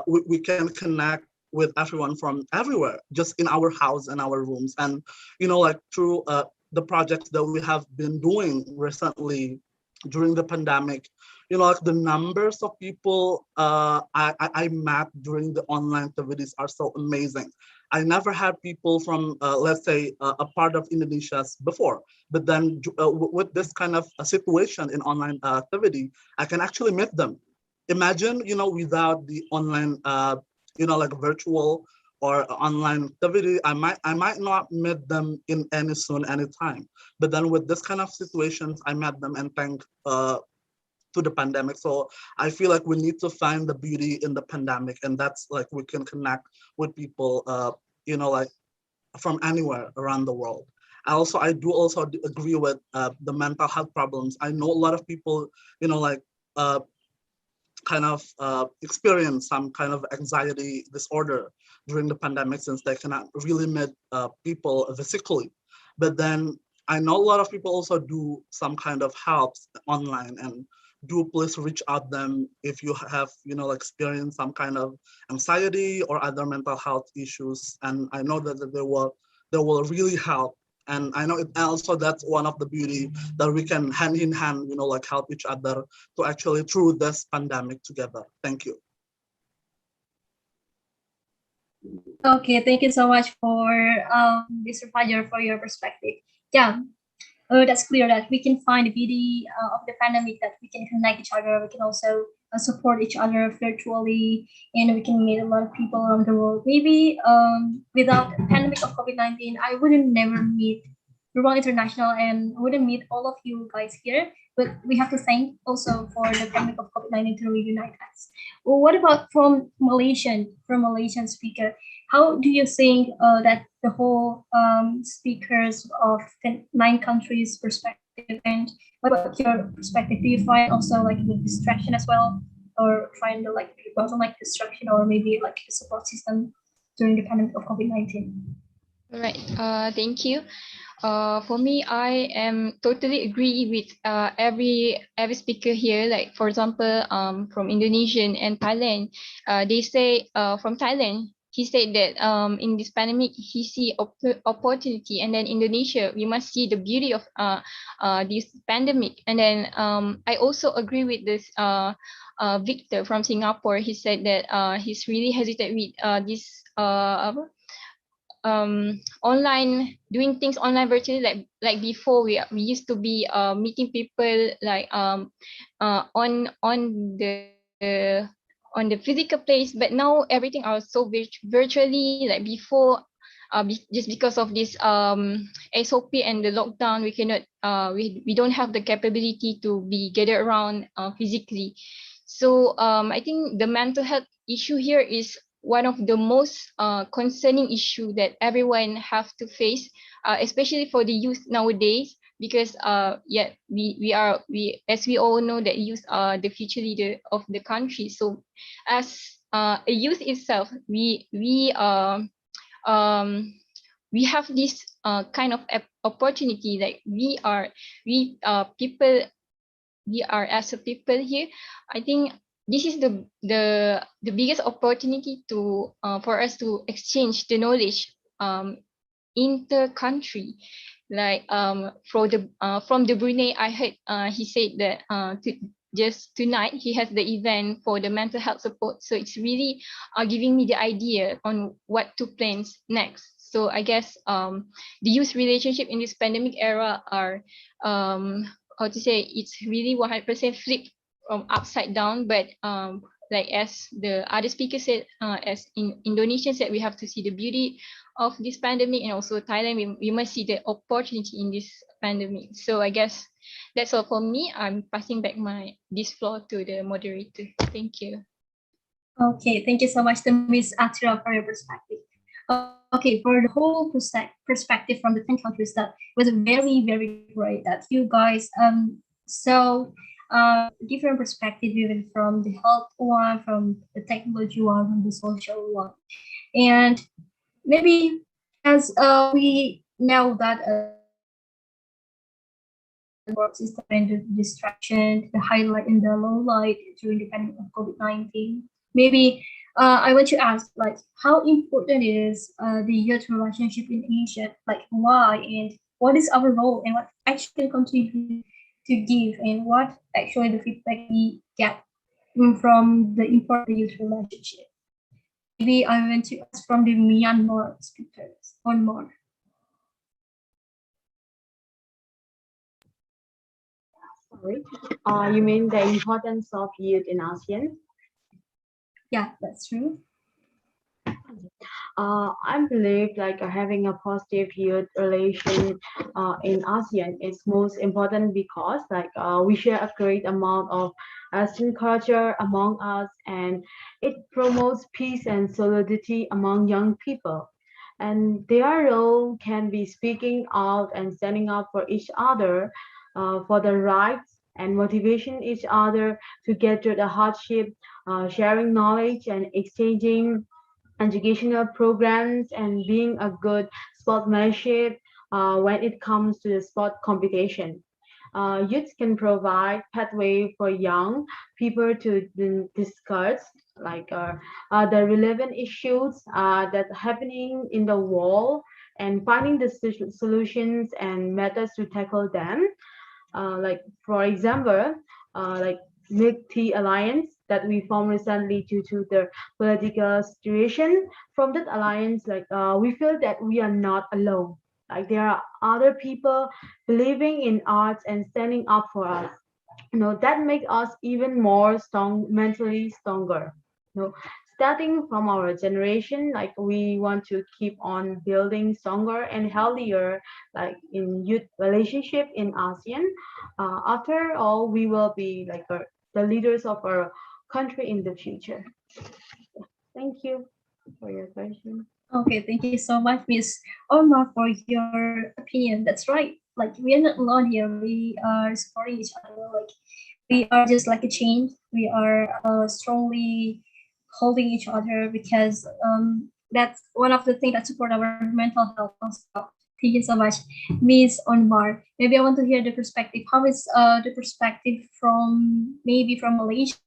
We can connect with everyone from everywhere, just in our house and our rooms, and like through the projects that we have been doing recently during the pandemic, like the numbers of people I met during the online activities are so amazing. I never had people from, let's say, a part of Indonesia before, but then with this kind of a situation in online activity, I can actually meet them. Imagine, without the online, like virtual or online activity, I might not meet them in any time. But then with this kind of situations, I met them, and thank to the pandemic. So I feel like we need to find the beauty in the pandemic, and that's like we can connect with people, like from anywhere around the world. I do also agree with the mental health problems. I know a lot of people, like kind of experience some kind of anxiety disorder during the pandemic, since they cannot really meet people physically. But then I know a lot of people also do some kind of helps online, and do please reach out them if you have experienced some kind of anxiety or other mental health issues, and I know that they will really help. And I know also that's one of the beauty that we can hand in hand, like help each other to actually through this pandemic together. Thank you. Okay, thank you so much for Mr. Fajar, for your perspective. Yeah, that's clear that we can find the beauty of the pandemic, that we can connect each other. We can also support each other virtually, and we can meet a lot of people around the world. Maybe without the pandemic of COVID-19, I wouldn't never meet Rural International and wouldn't meet all of you guys here. But we have to thank also for the pandemic of COVID-19 to reunite us. Well, what about from Malaysian speaker? How do you think that the whole speakers of 9 countries perspective, and what about your perspective? Do you find also like the distraction as well, or find the like bottleneck distraction, or maybe like the support system during the pandemic of COVID-19? Right. Thank you. For me, I am totally agree with every speaker here. Like for example, from Indonesian and Thailand, they say from Thailand, he said that in this pandemic he see opportunity, and then Indonesia, we must see the beauty of this pandemic. And then I also agree with this Victor from Singapore. He said that he's really hesitant with this online, doing things online virtually, like before we used to be meeting people like on the physical place, but now everything are so virtually. Like before, just because of this SOP and the lockdown, we cannot we don't have the capability to be gathered around physically. So I think the mental health issue here is one of the most concerning issue that everyone have to face, especially for the youth nowadays, because yeah, we as we all know that youth are the future leader of the country. So as a youth itself, we have this kind of opportunity. Like people, we are as a people here. I think this is the biggest opportunity to for us to exchange the knowledge inter-country. Like from the Brunei, I heard he said that just tonight he has the event for the mental health support. So it's really giving me the idea on what to plan next. So I guess the youth relationship in this pandemic era are how to say, it's really 100% flipped from upside down. But like as the other speaker said, as in Indonesia said, we have to see the beauty of this pandemic, and also Thailand, we must see the opportunity in this pandemic. So I guess that's all for me. I'm passing back this floor to the moderator. Thank you. Okay, thank you so much to Ms. Atira for your perspective. Okay, for the whole perspective from the 10 countries, that was very, very great that you guys so different perspective, even from the health one, from the technology one, from the social one. And maybe as we know that work system and the distraction, the highlight and the low light during the pandemic of COVID-19. Maybe I want to ask, like, how important is the youth relationship in Asia? Like, why and what is our role, and what actually contribute to give, and what actually the feedback we get from the important youth relationship? Maybe I want to ask from the Myanmar speakers one more. Sorry. You mean the importance of youth in ASEAN? Yeah, that's true. I believe like having a positive youth relation in ASEAN is most important because like we share a great amount of ASEAN culture among us, and it promotes peace and solidarity among young people. And their role can be speaking out and standing up for each other for the rights, and motivation each other to get through the hardship, sharing knowledge and exchanging educational programs, and being a good sportsmanship when it comes to the sport competition. Youth can provide pathway for young people to discuss like the relevant issues that happening in the world, and finding the solutions and methods to tackle them. Like for example, like Milk Tea Alliance that we formed recently due to the political situation. From that alliance, like we feel that we are not alone. Like there are other people believing in arts and standing up for us. That makes us even more mentally stronger. Starting from our generation, like we want to keep on building stronger and healthier, like in youth relationship in ASEAN. After all, we will be like the leaders of our country in the future. Thank you for your question. Okay, thank you so much, Miss Omar, for your opinion. That's right. Like we are not alone here. We are supporting each other. Like we are just like a chain. We are strongly holding each other, because that's one of the things that support our mental health also. Thank you so much, Miss Onmar. Maybe I want to hear the perspective. How is the perspective from maybe from Malaysia,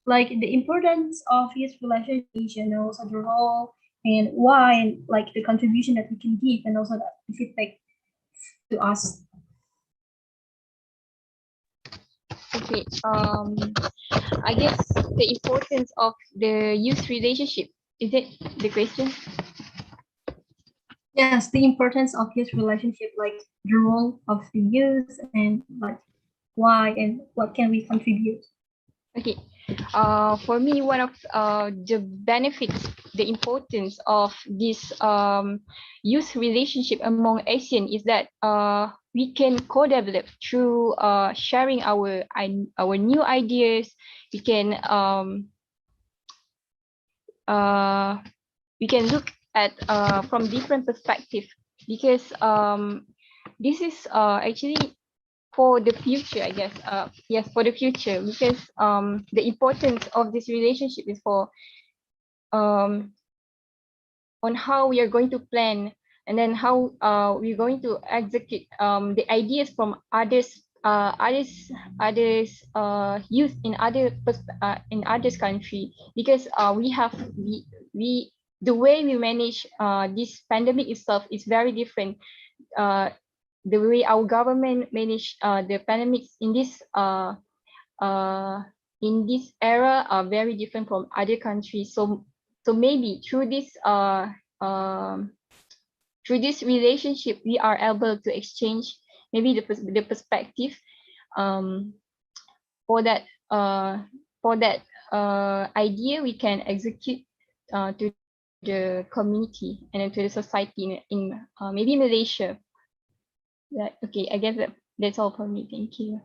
like the importance of his relationship, and also the role and why, and like the contribution that we can give, and also the feedback to us. Okay. I guess the importance of the youth relationship, is it the question? Yes, the importance of his relationship, like the role of the youth, and like why and what can we contribute. Okay. For me, one of the benefits, the importance of this youth relationship among ASEAN is that we can co-develop through sharing our new ideas. We can look at from different perspective, because this is actually for the future, I guess. Yes, for the future, because the importance of this relationship is for on how we are going to plan, and then how we're going to execute the ideas from others youth in others country, because we the way we manage this pandemic itself is very different. The way our government manage the pandemics in this era are very different from other countries. So maybe through this relationship, we are able to exchange maybe the perspective for that idea we can execute to the community and then to the society in maybe Malaysia. Okay, I guess that's all for me. Thank you.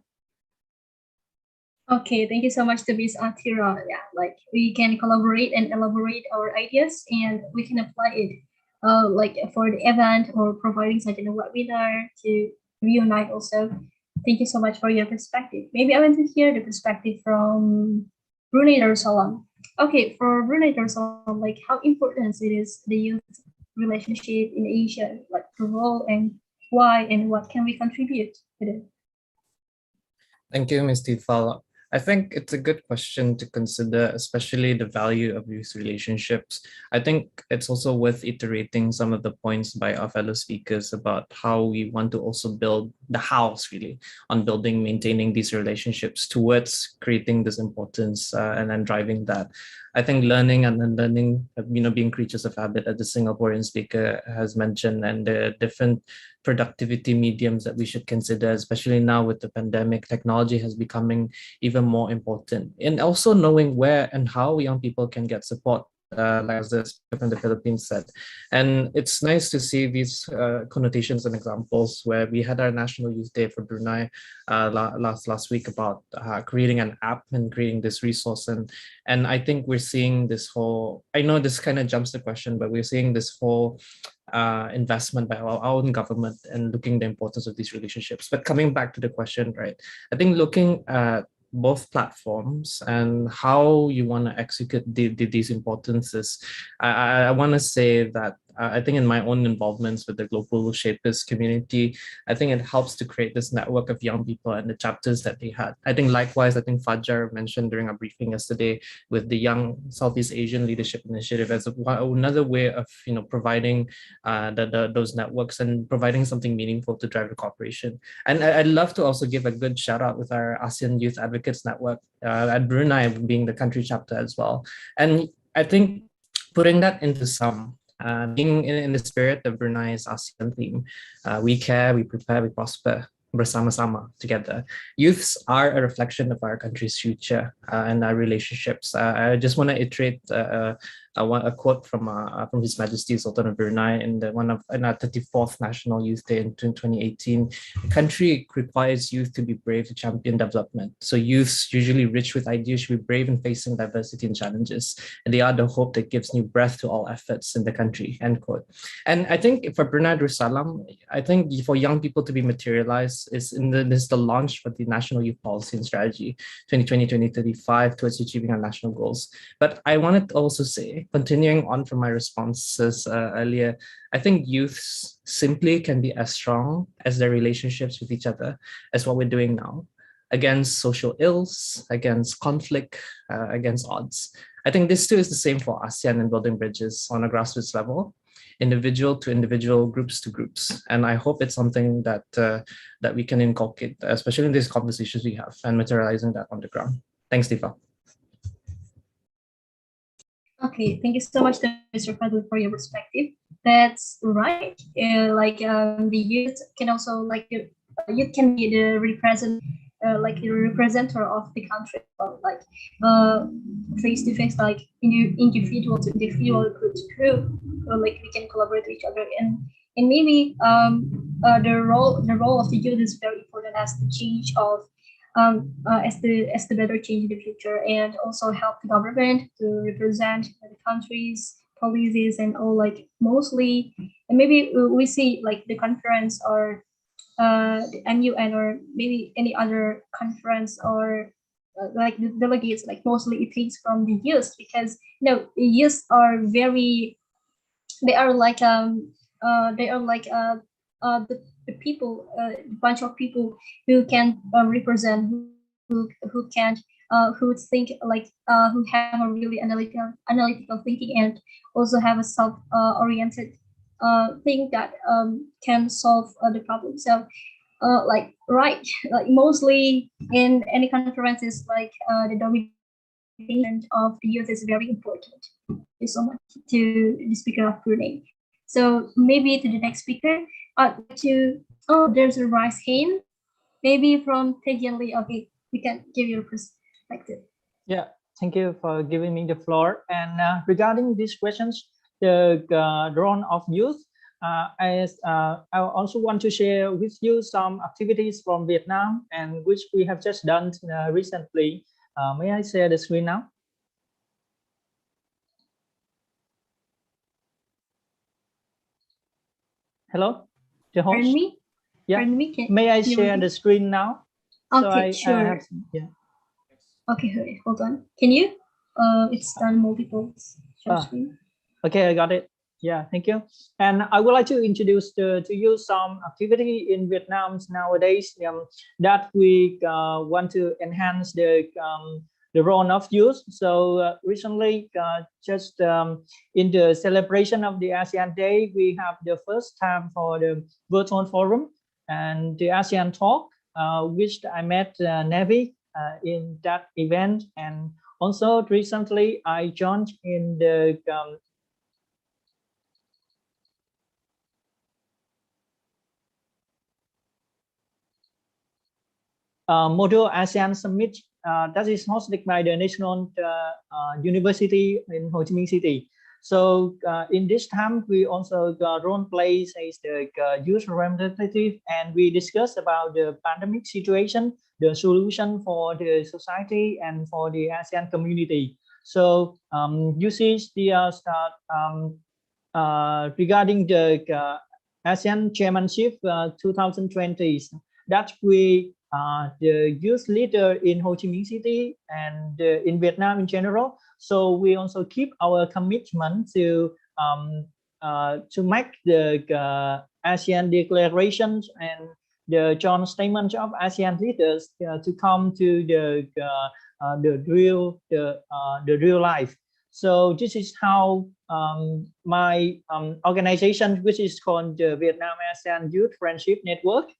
Okay, thank you so much to Ms. Atira. Yeah, like we can collaborate and elaborate our ideas, and we can apply it, like for the event or providing such a webinar to reunite. Also, thank you so much for your perspective. Maybe I want to hear the perspective from Brunei Darussalam. Okay, for Brunei Darussalam, like how important it is the youth relationship in Asia, like the role and why and what can we contribute to it? Thank you, Ms. Tifal. I think it's a good question to consider, especially the value of youth relationships. I think it's also worth iterating some of the points by our fellow speakers about how we want to also build the house really on building, maintaining these relationships towards creating this importance and then driving that. I think learning and unlearning, being creatures of habit, as the Singaporean speaker has mentioned, and the different productivity mediums that we should consider, especially now with the pandemic. Technology has becoming even more important, and also knowing where and how young people can get support, like as the speaker from the Philippines said. And it's nice to see these connotations and examples where we had our National Youth Day for Brunei last week about creating an app and creating this resource. And I think we're seeing this whole, I know this kind of jumps the question, but we're seeing this whole investment by our own government and looking the importance of these relationships. But coming back to the question, right, I think looking at both platforms and how you want to execute these importances, I want to say that I think in my own involvements with the Global Shapers community, I think it helps to create this network of young people and the chapters that they had. I think likewise, I think Fajar mentioned during our briefing yesterday with the Young Southeast Asian Leadership Initiative as another way of providing those networks and providing something meaningful to drive the cooperation. And I'd love to also give a good shout out with our ASEAN Youth Advocates Network at Brunei being the country chapter as well. And I think putting that into some, being in the spirit of Brunei's ASEAN theme, we care, we prepare, we prosper bersama-sama together. Youths are a reflection of our country's future and our relationships. I just want to iterate a quote from His Majesty Sultan of Brunei in our 34th National Youth Day in 2018. The country requires youth to be brave to champion development. So youths, usually rich with ideas, should be brave in facing diversity and challenges. And they are the hope that gives new breath to all efforts in the country, end quote. And I think for Brunei Darussalam, I think for young people to be materialized is the launch for the National Youth Policy and Strategy 2020-2035 towards achieving our national goals. But I wanted to also say, continuing on from my responses earlier, I think youths simply can be as strong as their relationships with each other as what we're doing now, against social ills, against conflict, against odds. I think this too is the same for ASEAN and building bridges on a grassroots level, individual to individual, groups to groups. And I hope it's something that that we can inculcate, especially in these conversations we have, and materializing that on the ground. Thanks, Diva. Okay, thank you so much, Mr. Fadil, for your perspective. That's right. The youth can also youth can be the the representative of the country, face to face, like individual to individual, group to group, we can collaborate with each other, and maybe the role of the youth is very important as the change of as the better change in the future, and also help the government to represent the country's policies and all, mostly. And maybe we see the conference or the MUN or maybe any other conference, or the delegates, mostly it takes from the youth, because the youth are very, they are the people, bunch of people who can represent, who can who think like who have a really analytical thinking and also have a self oriented thing that can solve the problem. So like right, like mostly in any conferences, like the domination of the youth is very important. Thank you so much to the speaker of Brunei. So maybe to the next speaker, I'd like to, oh, there's a rise hand. Maybe from Tejian Lee. Okay, we can give your perspective. Yeah, thank you for giving me the floor. And regarding these questions, the role of youth, I also want to share with you some activities from Vietnam and which we have just done recently. May I share the screen now? Hello, the host. Pardon me? Yeah. Pardon me? May I share the screen now? Okay, So sure. yeah. Okay, hold on. Can you? It's done multiple share screen. Okay, I got it. Yeah, thank you. And I would like to introduce to you some activity in Vietnam nowadays that we want to enhance the role of youth. So recently, just in the celebration of the ASEAN Day, we have the first time for the virtual forum and the ASEAN Talk, which I met Navy in that event. And also recently, I joined in the Model ASEAN Summit that is hosted by the National University in Ho Chi Minh City. So in this time, we also role plays as the youth representative, and we discuss about the pandemic situation, the solution for the society and for the ASEAN community. So you see the regarding the ASEAN Chairmanship 2020 that we the youth leader in Ho Chi Minh City and in Vietnam in general. So we also keep our commitment to make the ASEAN declarations and the joint statement of ASEAN leaders to come to the real life. So this is how my organization, which is called the Vietnam ASEAN Youth Friendship Network,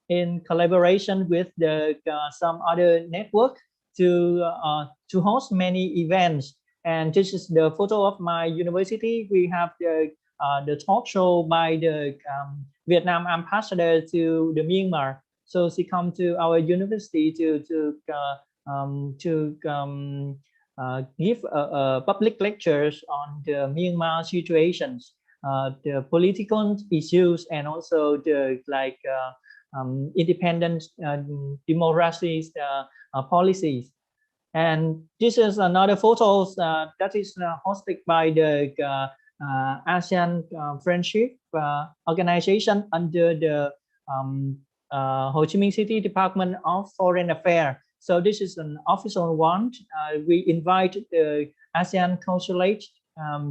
in collaboration with the some other network to host many events. And this is the photo of my university. We have the talk show by the Vietnam ambassador to the Myanmar. So she come to our university to give public lectures on the Myanmar situations, the political issues, and also the independent democracies policies. And this is another photos that is hosted by the ASEAN Friendship Organization under the Ho Chi Minh City Department of Foreign Affairs. So this is an official one. We invite the ASEAN consulate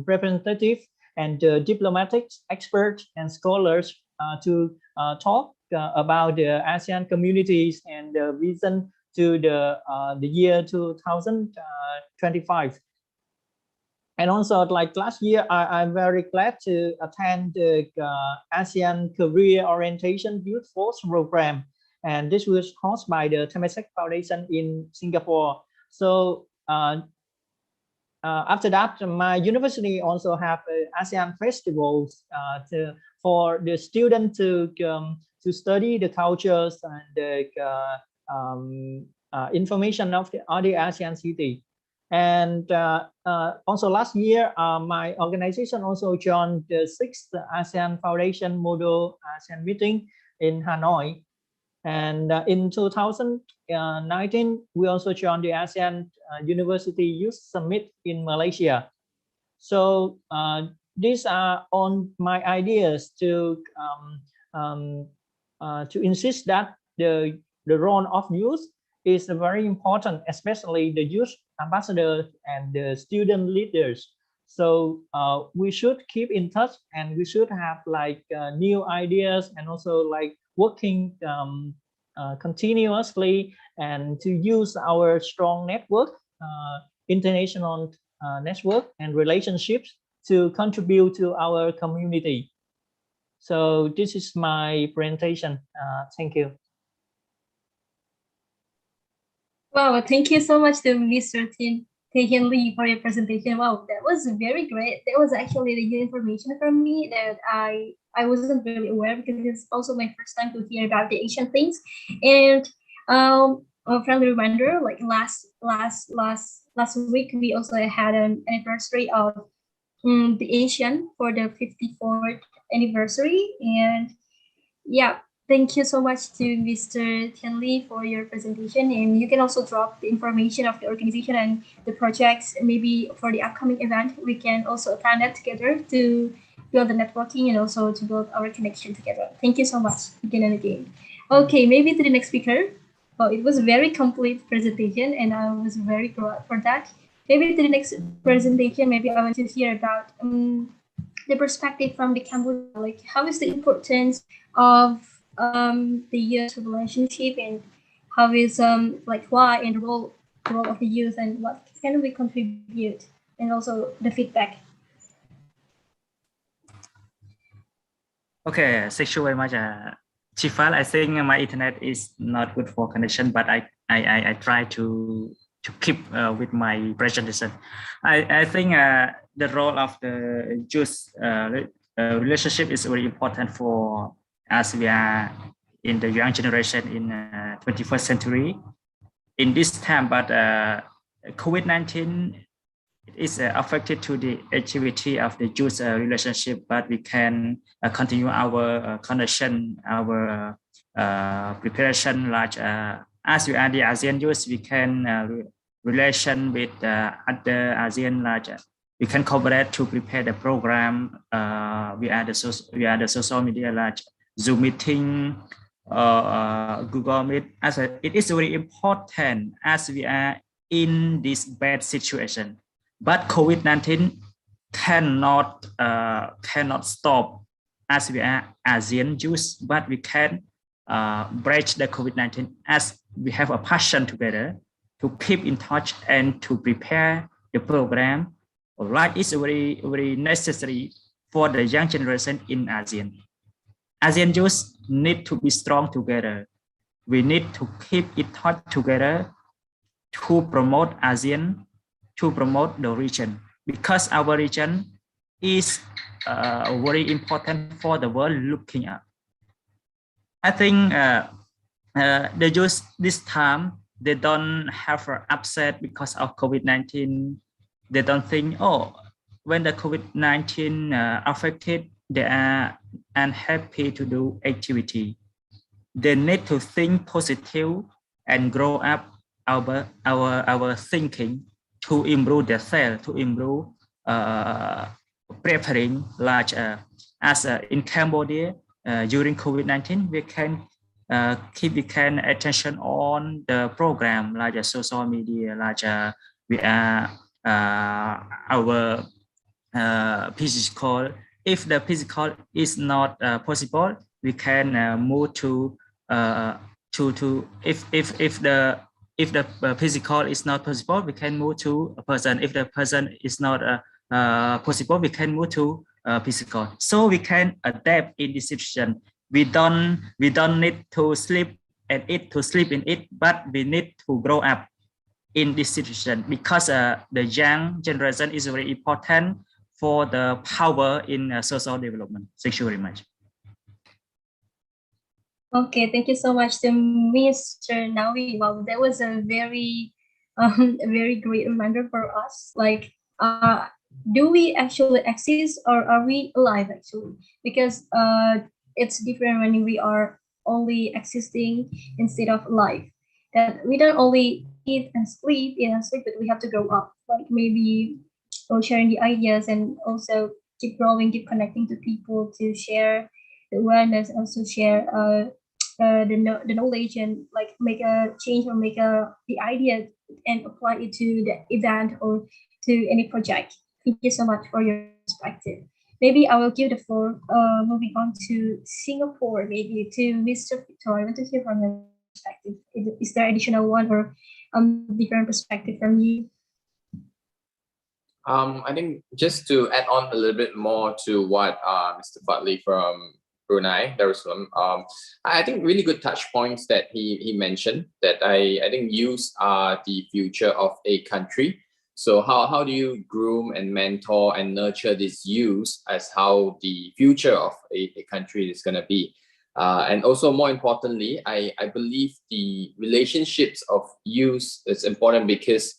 representative and diplomatic experts and scholars to talk about the ASEAN communities and the vision to the year 2025. And also, like last year, I'm very glad to attend the ASEAN Career Orientation Youth Force Program. And this was hosted by the Temasek Foundation in Singapore. So after that, my university also have ASEAN festivals for the students to study the cultures and the information of the other ASEAN city. And also last year, my organization also joined the 6th ASEAN Foundation Model ASEAN meeting in Hanoi. And in 2019, we also joined the ASEAN University Youth Summit in Malaysia. So these are on my ideas to insist that the role of youth is very important, especially the youth ambassadors and the student leaders. So we should keep in touch, and we should have like new ideas, and also like working continuously and to use our strong network, international network and relationships to contribute to our community. So this is my presentation. Thank you. Wow, thank you so much to Mr. Taehyun Lee for your presentation. Wow, that was very great. That was actually the new information from me that I wasn't really aware, because it's also my first time to hear about the Asian things. And a friendly reminder, like last week we also had an anniversary of the Asian for the 54th anniversary. And yeah, thank you so much to Mr. Tian Lee for your presentation. And you can also drop the information of the organization and the projects. Maybe for the upcoming event, we can also plan that together to build the networking and also to build our connection together. Thank you so much again and again. Okay, maybe to the next speaker. Oh, it was a very complete presentation, and I was very glad for that. Maybe to the next presentation, maybe I want to hear about the perspective from the Cambodia, like how is the importance of the youth relationship, and how is like why and the role of the youth, and what can we contribute, and also the feedback. Okay, thank you very much, Chifal. I think my internet is not good for connection, but I try to keep with my presentation. I think the role of the youth relationship is very important for us. We are in the young generation in 21st century in this time, but COVID-19 is affected to the activity of the youth relationship, but we can continue our connection, our preparation, like as we are the ASEAN youth, we can relation with other ASEAN, like we can cooperate to prepare the program. We are the social media like Zoom meeting, Google Meet. As it is very important as we are in this bad situation. But COVID-19 cannot stop as we are ASEAN youth, but we can break the COVID-19 as we have a passion together to keep in touch and to prepare the program. Like it's very, very necessary for the young generation in ASEAN. ASEAN youth need to be strong together. We need to keep in touch together to promote ASEAN, to promote the region, because our region is very important for the world looking at. I think the youth this time, they don't have an upset because of COVID-19. They don't think, oh, when the COVID-19 affected, they are unhappy to do activity. They need to think positive and grow up our thinking to improve themselves, to improve preparing, like as in Cambodia during COVID-19, we can keep attention on the program like social media, like we are our physical. If the physical is not possible, we can move to if the physical is not possible, we can move to a person. If the person is not possible, we can move to physical. So we can adapt in this situation. We don't need to sleep and eat to sleep in it, but we need to grow up in this situation, because the young generation is very important for the power in social development. Thank you very much. Okay, thank you so much to Mr. Nawi. Wow, that was a very great reminder for us. Like, do we actually exist, or are we alive actually? Because it's different when we are only existing instead of alive. That we don't only eat and sleep, but we have to grow up. Like maybe sharing the ideas, and also keep growing, keep connecting to people, to share the awareness, also share the knowledge, and like make a change, or make the idea and apply it to the event or to any project. Thank you so much for your perspective. Maybe I will give the floor moving on to Singapore, maybe to Mr. Victor. I want to hear from him. perspective? Is there additional one or different perspective from you? I think just to add on a little bit more to what Mr. Fadli from Brunei Darussalam, I think really good touch points that he mentioned, that I think youth are the future of a country. So how do you groom and mentor and nurture these youth as how the future of a country is going to be? And also more importantly, I believe the relationships of youth is important because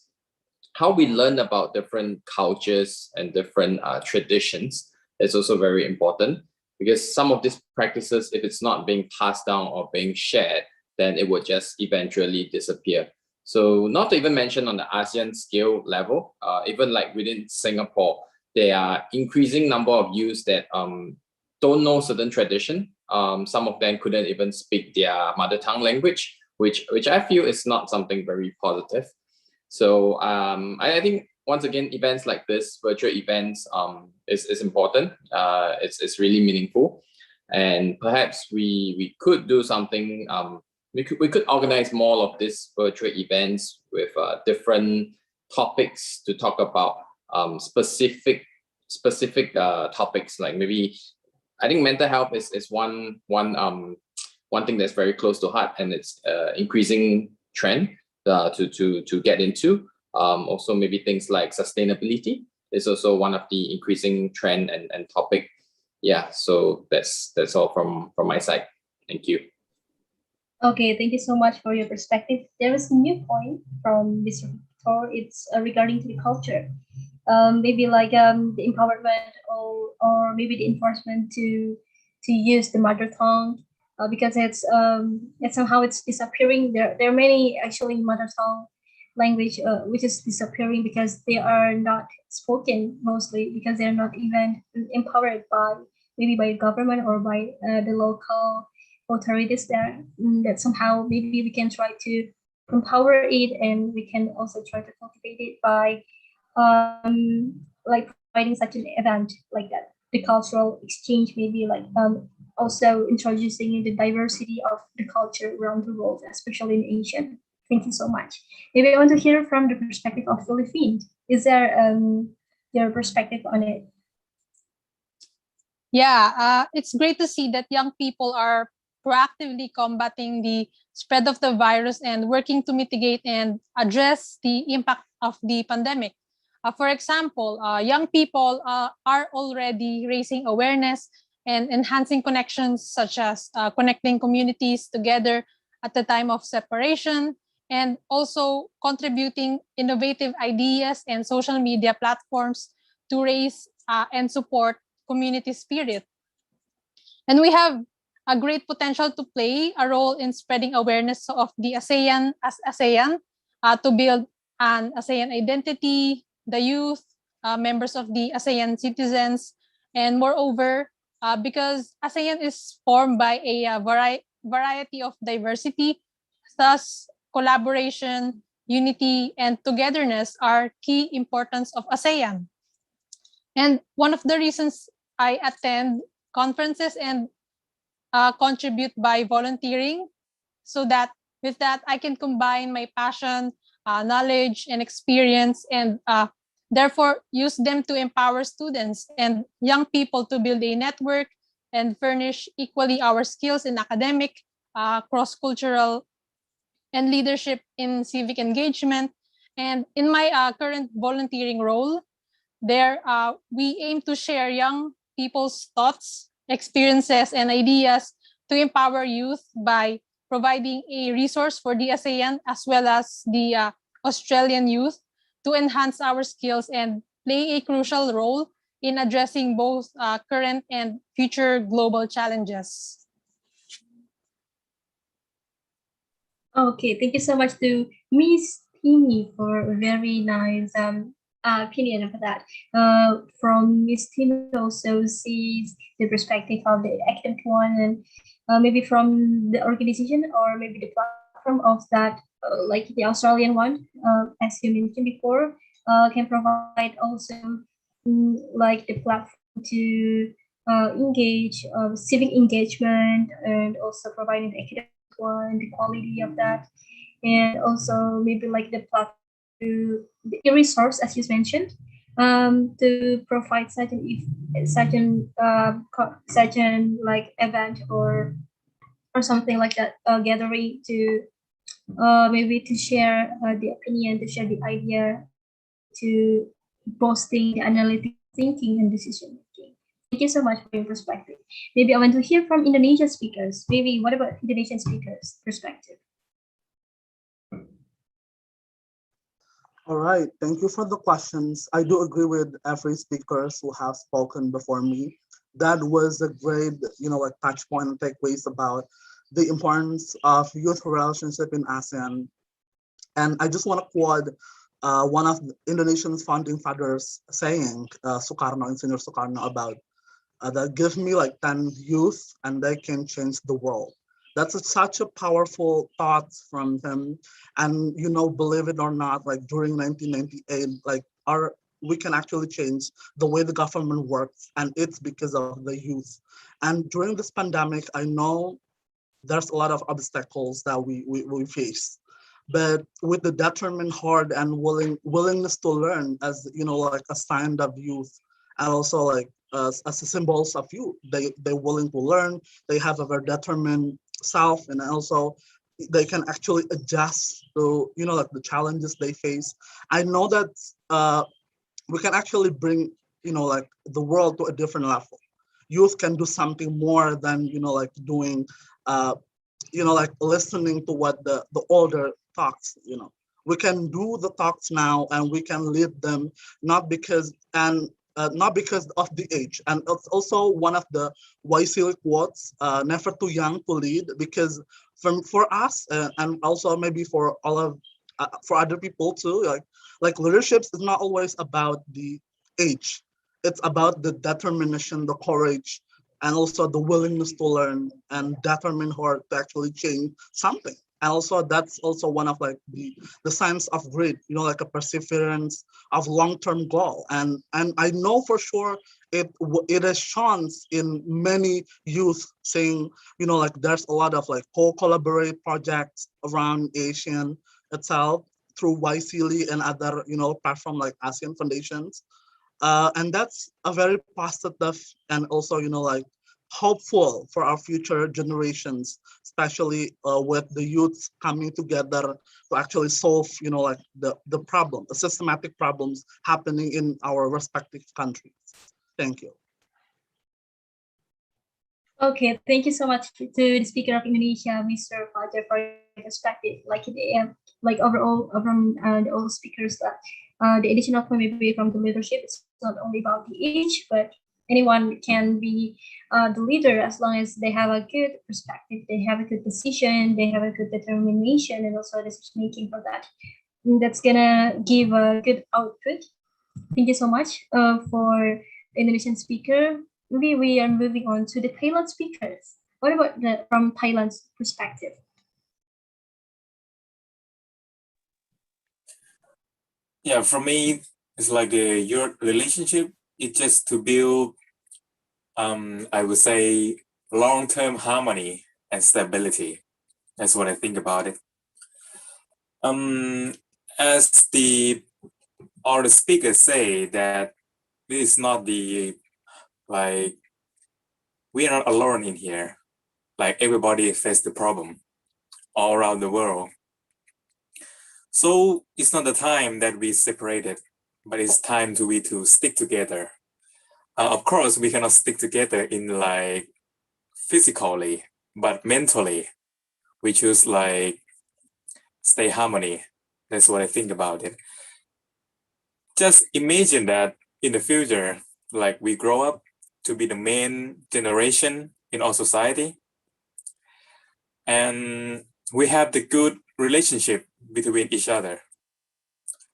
how we learn about different cultures and different traditions is also very important, because some of these practices, if it's not being passed down or being shared, then it would just eventually disappear. So not to even mention on the ASEAN scale level, even like within Singapore, there are increasing number of youths that don't know certain tradition. Some of them couldn't even speak their mother tongue language, which I feel is not something very positive. So I think once again, events like this, virtual events, is important. It's really meaningful, and perhaps we could do something. We could organize more of these virtual events with different topics to talk about specific topics. Like maybe I think mental health is one thing that's very close to heart, and it's increasing trend to get into. Also maybe things like sustainability is also one of the increasing trend and topic. Yeah, so that's all from my side. Thank you. Okay, thank you so much for your perspective. There is a new point from Mr. Victor. It's regarding to the culture. Maybe like the empowerment or maybe the enforcement to use the mother tongue, because it's somehow it's disappearing. There are many actually mother tongue language which is disappearing because they are not spoken, mostly because they're not even empowered by maybe by government or by the local authorities there. That somehow maybe we can try to empower it, and we can also try to cultivate it by like providing such an event like that, the cultural exchange, maybe like also introducing the diversity of the culture around the world, especially in Asia. Thank you so much. Maybe I want to hear from the perspective of Philippines. Is there your perspective on it? Yeah, it's great to see that young people are proactively combating the spread of the virus and working to mitigate and address the impact of the pandemic. For example, young people are already raising awareness and enhancing connections, such as connecting communities together at the time of separation, and also contributing innovative ideas and social media platforms to raise and support community spirit. And we have a great potential to play a role in spreading awareness of the ASEAN as ASEAN, to build an ASEAN identity, the youth, members of the ASEAN citizens, and moreover, because ASEAN is formed by a variety of diversity, thus collaboration, unity, and togetherness are key importance of ASEAN. And one of the reasons I attend conferences and contribute by volunteering, so that with that I can combine my passion, knowledge, and experience, and therefore use them to empower students and young people to build a network and furnish equally our skills in academic, cross-cultural, and leadership in civic engagement. And in my current volunteering role, there we aim to share young people's thoughts, experiences, and ideas to empower youth by providing a resource for the ASEAN as well as the Australian youth to enhance our skills and play a crucial role in addressing both current and future global challenges. Okay, thank you so much to Miss Timmy for a very nice opinion of that. From Miss Timmy also sees the perspective of the academic one, and maybe from the organization or maybe the platform of that, like the Australian one, as you mentioned before, can provide also like the platform to engage civic engagement and also providing the academic one, the quality of that, and also maybe like the platform to the resource as you mentioned, to provide certain like event or something like that, gathering to maybe to share the opinion, to share the idea, to boosting the analytical thinking and decision making. Thank you so much for your perspective. Maybe I want to hear from Indonesian speakers. Maybe what about Indonesian speakers' perspective? All right, thank you for the questions. I do agree with every speakers who have spoken before me. That was a great, like touch point and takeaways about the importance of youth relationship in ASEAN. And I just want to quote one of Indonesia's founding fathers saying, Sukarno, Insinyur Sukarno, about that give me like 10 youth and they can change the world. That's such a powerful thought from him. And, believe it or not, like during 1998, like we can actually change the way the government works, and it's because of the youth. And during this pandemic, I know there's a lot of obstacles that we face. But with the determined heart and willingness to learn, as like a sign of youth, and also like as a symbols of youth, they're willing to learn. They have a very determined self, and also they can actually adjust to like the challenges they face. I know that we can actually bring like the world to a different level. Youth can do something more than like doing like listening to what the older talks. We can do the talks now, and we can lead them, not because of the age. And it's also one of the Waisili quotes, never too young to lead, because for us, and also maybe for all of for other people too, like leadership is not always about the age. It's about the determination, the courage, and also the willingness to learn and determined heart to actually change something. And also that's also one of like the signs of grit, like a perseverance of long-term goal. And I know for sure it is shown in many youth saying, like there's a lot of like co-collaborate projects around ASEAN itself through YCLI and other, platform like ASEAN foundations. And that's a very positive and also, like hopeful for our future generations, especially with the youths coming together to actually solve, like the problem, the systematic problems happening in our respective countries. Thank you. Okay, thank you so much to the Speaker of Indonesia, Mr. Fajar, for your perspective. Like overall from all speakers, that the additional point maybe from the leadership, it's not only about the age, but anyone can be the leader as long as they have a good perspective, they have a good decision, they have a good determination, and also decision making for that. And that's gonna give a good output. Thank you so much for the Indonesian speaker. Maybe we are moving on to the Thailand speakers. What about from Thailand's perspective? Yeah, for me, it's like your relationship. It's just to build, I would say, long-term harmony and stability. That's what I think about it. As all the speakers say that this is not like we are not alone in here. Like everybody faces the problem all around the world. So it's not the time that we separated, but it's time to stick together. Of course, we cannot stick together in like physically, but mentally, we choose like stay harmony. That's what I think about it. Just imagine that in the future, like we grow up to be the main generation in our society, and we have the good relationship between each other.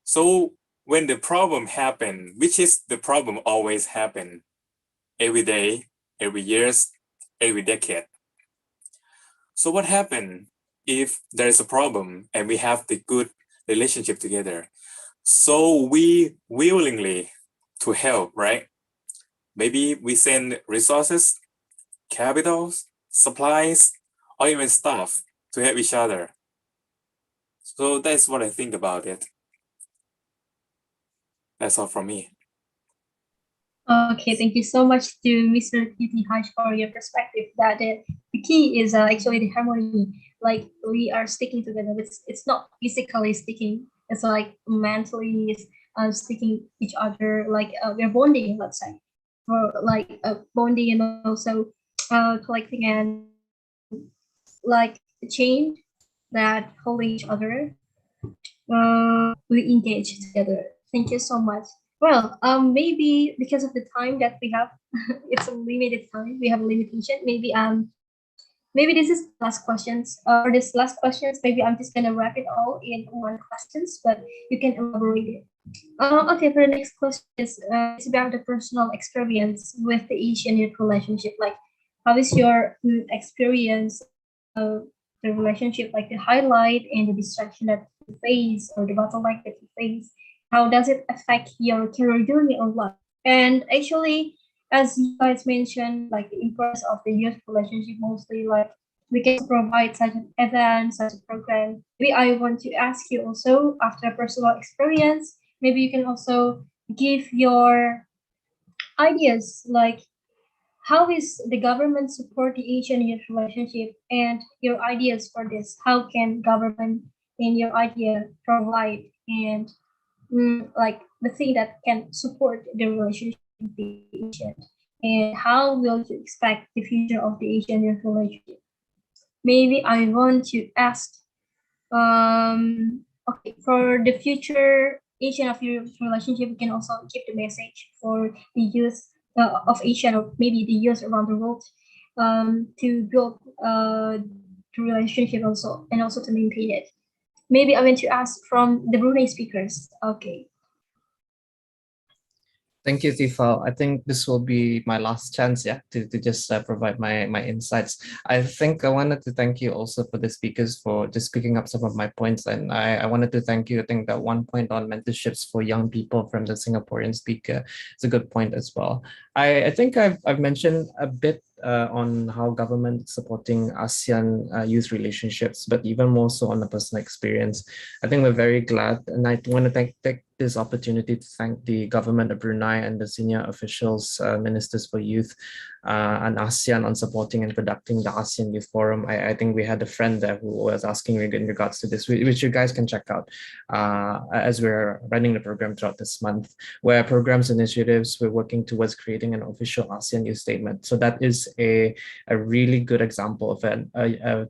So when the problem happen, which is the problem always happen every day, every years, every decade. So what happened if there is a problem and we have the good relationship together? So we willingly to help, right? Maybe we send resources, capitals, supplies, or even staff to help each other. So that's what I think about it. That's all from me. Okay, thank you so much to Mr. Titi Haj for your perspective. That the key is actually the harmony. Like we are sticking together. It's not physically sticking. It's like mentally sticking each other. Like we're bonding, let's say, for like bonding and also collecting and like a chain that holding each other. We engage together. Thank you so much. Well, maybe because of the time that we have, it's a limited time. We have a limitation. Maybe this is the last questions. For this last questions, maybe I'm just gonna wrap it all in one questions, but you can elaborate it. Okay, for the next question is it's about the personal experience with the Asian youth relationship. Like, how is your experience the relationship, like the highlight and the distraction that you face or the bottleneck that you face? How does it affect your career journey or life? And actually, as you guys mentioned, like the importance of the youth relationship, mostly like we can provide such an event, such a program. Maybe I want to ask you also after a personal experience, maybe you can also give your ideas like how is the government support the Asian youth relationship and your ideas for this? How can government in your idea provide and like the thing that can support the relationship with the Asian? And how will you expect the future of the Asian youth relationship? Maybe I want to ask okay, for the future Asian of your relationship, you can also keep the message for the youth of Asia or maybe the youth around the world to build the relationship also and also to maintain it. Maybe I want to ask from the Brunei speakers. Okay. Thank you, Tifal. I think this will be my last chance, yeah, to just provide my insights. I think I wanted to thank you also for the speakers for just picking up some of my points. And I wanted to thank you. I think that one point on mentorships for young people from the Singaporean speaker is a good point as well. I think I've mentioned a bit on how government is supporting ASEAN youth relationships, but even more so on the personal experience. I think we're very glad, and I want to take this opportunity to thank the government of Brunei and the senior officials, ministers for youth and ASEAN on supporting and conducting the ASEAN Youth Forum. I think we had a friend there who was asking in regards to this, which you guys can check out as we're running the program throughout this month, where programs, initiatives, we're working towards creating an official ASEAN Youth Statement. So that is a really good example of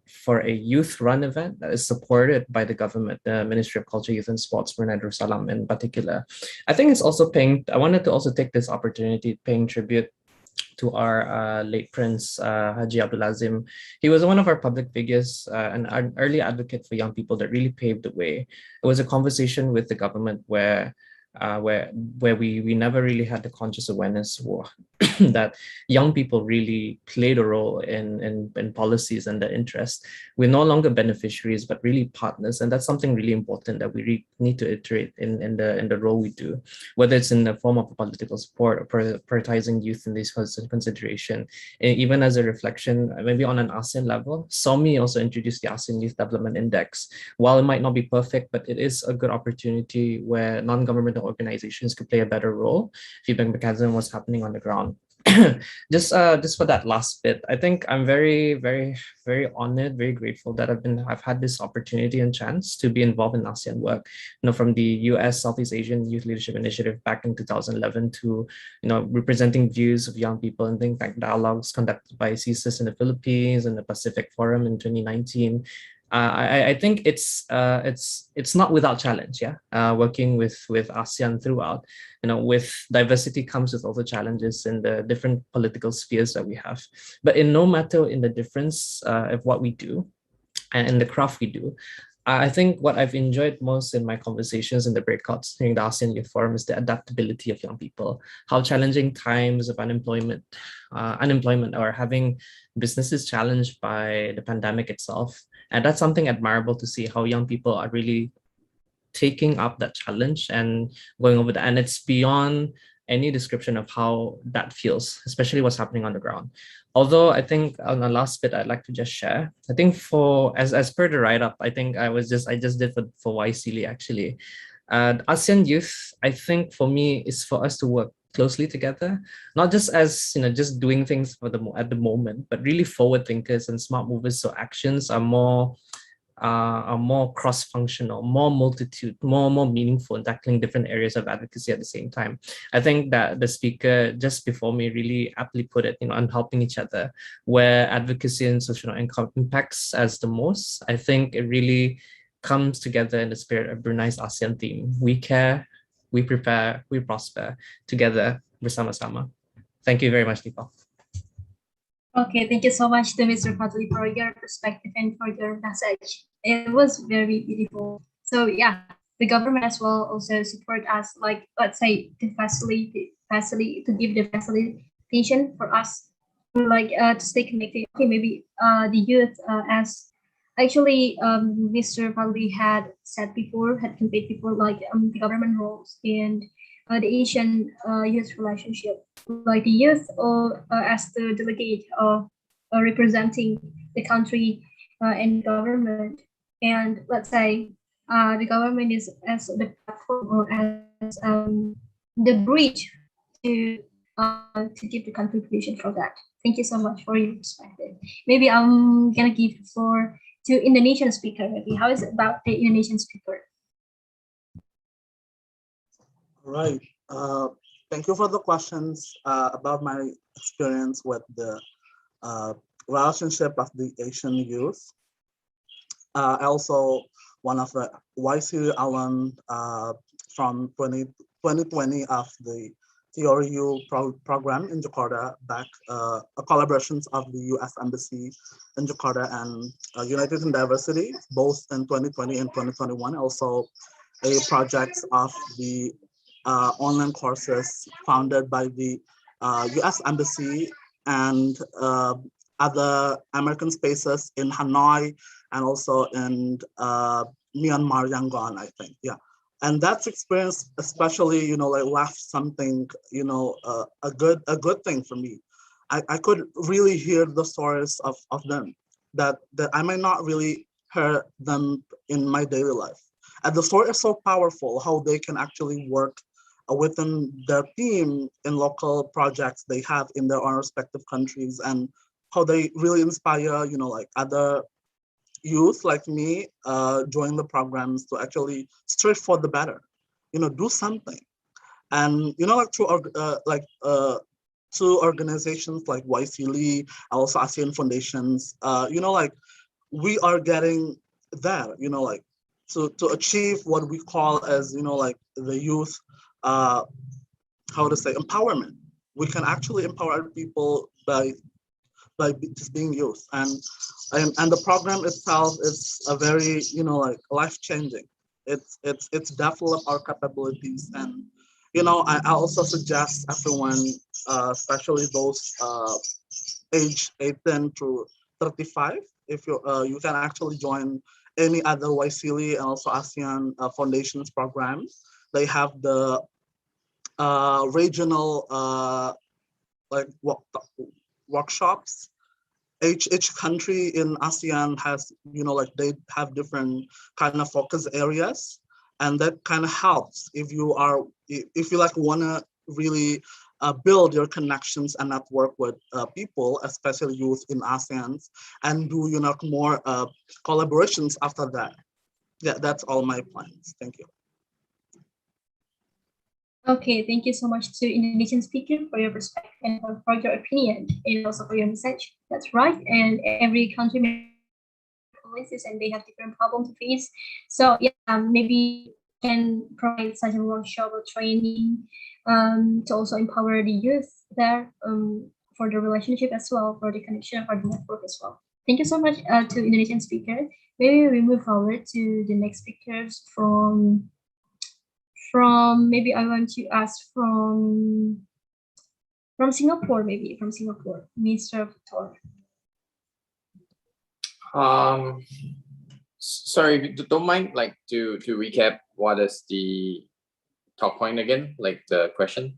for a youth-run event that is supported by the government, the Ministry of Culture, Youth and Sports, Brunei Darussalam in particular. I think it's also I wanted to also take this opportunity paying tribute to our late Prince Haji Abdul Azim. He was one of our public figures, an early advocate for young people that really paved the way. It was a conversation with the government where we never really had the conscious awareness that young people really played a role in policies and their interests. We're no longer beneficiaries, but really partners, and that's something really important that we need to iterate in the role we do, whether it's in the form of political support or prioritizing youth in these consideration. Even as a reflection, maybe on an ASEAN level, SOMI also introduced the ASEAN Youth Development Index. While it might not be perfect, but it is a good opportunity where non-governmental organizations could play a better role. Feedback mechanism was happening on the ground. just for that last bit, I think I'm very, very, very honored, very grateful that I've had this opportunity and chance to be involved in ASEAN work. From the US Southeast Asian Youth Leadership Initiative back in 2011 to representing views of young people and think tank dialogues conducted by CSIS in the Philippines and the Pacific Forum in 2019. I think it's not without challenge, yeah. Working with ASEAN throughout, with diversity comes with also challenges in the different political spheres that we have. But no matter in the difference of what we do and in the craft we do, I think what I've enjoyed most in my conversations in the breakouts during the ASEAN Youth Forum is the adaptability of young people. How challenging times of unemployment or having businesses challenged by the pandemic itself. And that's something admirable to see how young people are really taking up that challenge and going over that. And it's beyond any description of how that feels, especially what's happening on the ground. Although I think on the last bit I'd like to just share, I think for as per the write-up, I think I just did for YSEALI actually. ASEAN Youth, I think for me is for us to work closely together, not just as just doing things for at the moment, but really forward thinkers and smart movers. So actions are more cross-functional, more meaningful in tackling different areas of advocacy at the same time. I think that the speaker just before me really aptly put it, on helping each other, where advocacy and social impacts as the most. I think it really comes together in the spirit of Brunei's ASEAN theme. We care, we prepare, we prosper together bersama-sama. Thank you very much, Deepa. Okay, thank you so much to Mr. Fadli for your perspective and for your message. It was very beautiful. So yeah, the government as well also support us, like let's say to give the facilitation for us, like to stay connected. Okay, maybe the youth as actually Mr. Fadli had said before, had conveyed before, like the government roles and the Asian youth relationship, like the youth or as the delegate representing the country and government, and let's say the government is as the platform or as the bridge to give the contribution for that. Thank you so much for your perspective. Maybe I'm gonna give the floor to Indonesian speaker. Maybe how is it about the Indonesian speaker? Right. Thank you for the questions about my experience with the relationship of the Asian youth. Also, one of the YSEALI alum from 2020 of the TRU program in Jakarta, back collaborations of the US Embassy in Jakarta and United in Diversity, both in 2020 and 2021. Also, a project of the online courses founded by the US Embassy and other American spaces in Hanoi and also in Myanmar, Yangon, I think. Yeah. And that's experience, especially, like left something, a good thing for me. I could really hear the stories of them that I might not really hear them in my daily life. And the story is so powerful, how they can actually work within their team in local projects they have in their own respective countries, and how they really inspire, like other youth like me join the programs to actually strive for the better, do something. And, like through organizations like YSEALI, also ASEAN foundations, like we are getting there, like to achieve what we call as, like the youth, how to say, empowerment. We can actually empower people by just being youth, and the program itself is a very, like life-changing. It's develop our capabilities, and I also suggest everyone, especially those age 18 to 35, if you can actually join any other YSEALI and also ASEAN foundations programs. They have the regional like workshops. Each country in ASEAN has, like they have different kind of focus areas, and that kind of helps if you like wanna really build your connections and network with people, especially youth in ASEAN, and do more collaborations after that. Yeah, that's all my plans. Thank you. Okay, thank you so much to Indonesian speaker for your perspective and for your opinion and also for your message. That's right, and every country policies and they have different problems to face. So yeah, maybe can provide such a workshop or training to also empower the youth there for the relationship as well, for the connection, for the network as well. Thank you so much to Indonesian speaker. Maybe we move forward to the next speakers from maybe I want to ask from Singapore, maybe from Singapore, Mr. Victor. Sorry, don't mind, like to recap what is the top point again, like the question.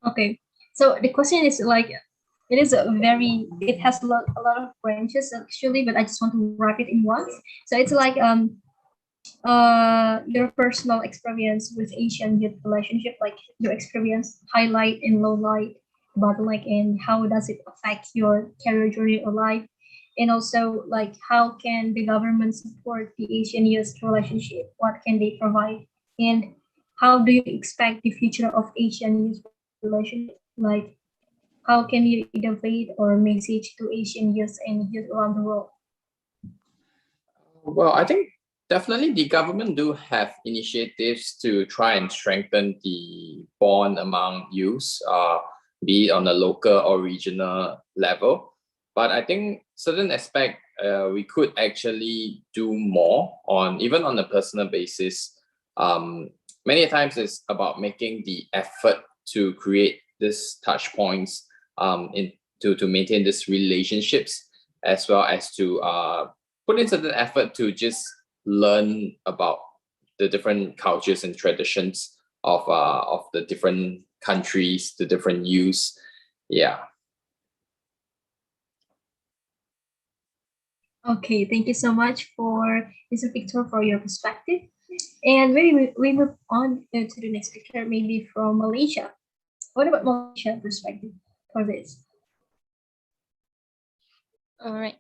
Okay, so the question is like, it has a lot of branches actually, but I just want to wrap it in once. So it's like your personal experience with Asian youth relationship, like your experience, highlight and low light, bottleneck, and how does it affect your career journey or life, and also like how can the government support the Asian youth relationship? What can they provide, and how do you expect the future of Asian youth relationship? Like how can you innovate or message to Asian youth and youth around the world? Well, I think definitely the government do have initiatives to try and strengthen the bond among youth, be it on a local or regional level. But I think certain aspect we could actually do more on, even on a personal basis. Many times it's about making the effort to create this touch points to maintain these relationships, as well as to put in certain effort to just learn about the different cultures and traditions of the different countries, the different youths. Yeah. Okay, thank you so much for Mr. Victor for your perspective. And maybe we move on to the next picture, maybe from Malaysia. What about Malaysia perspective for this? All right.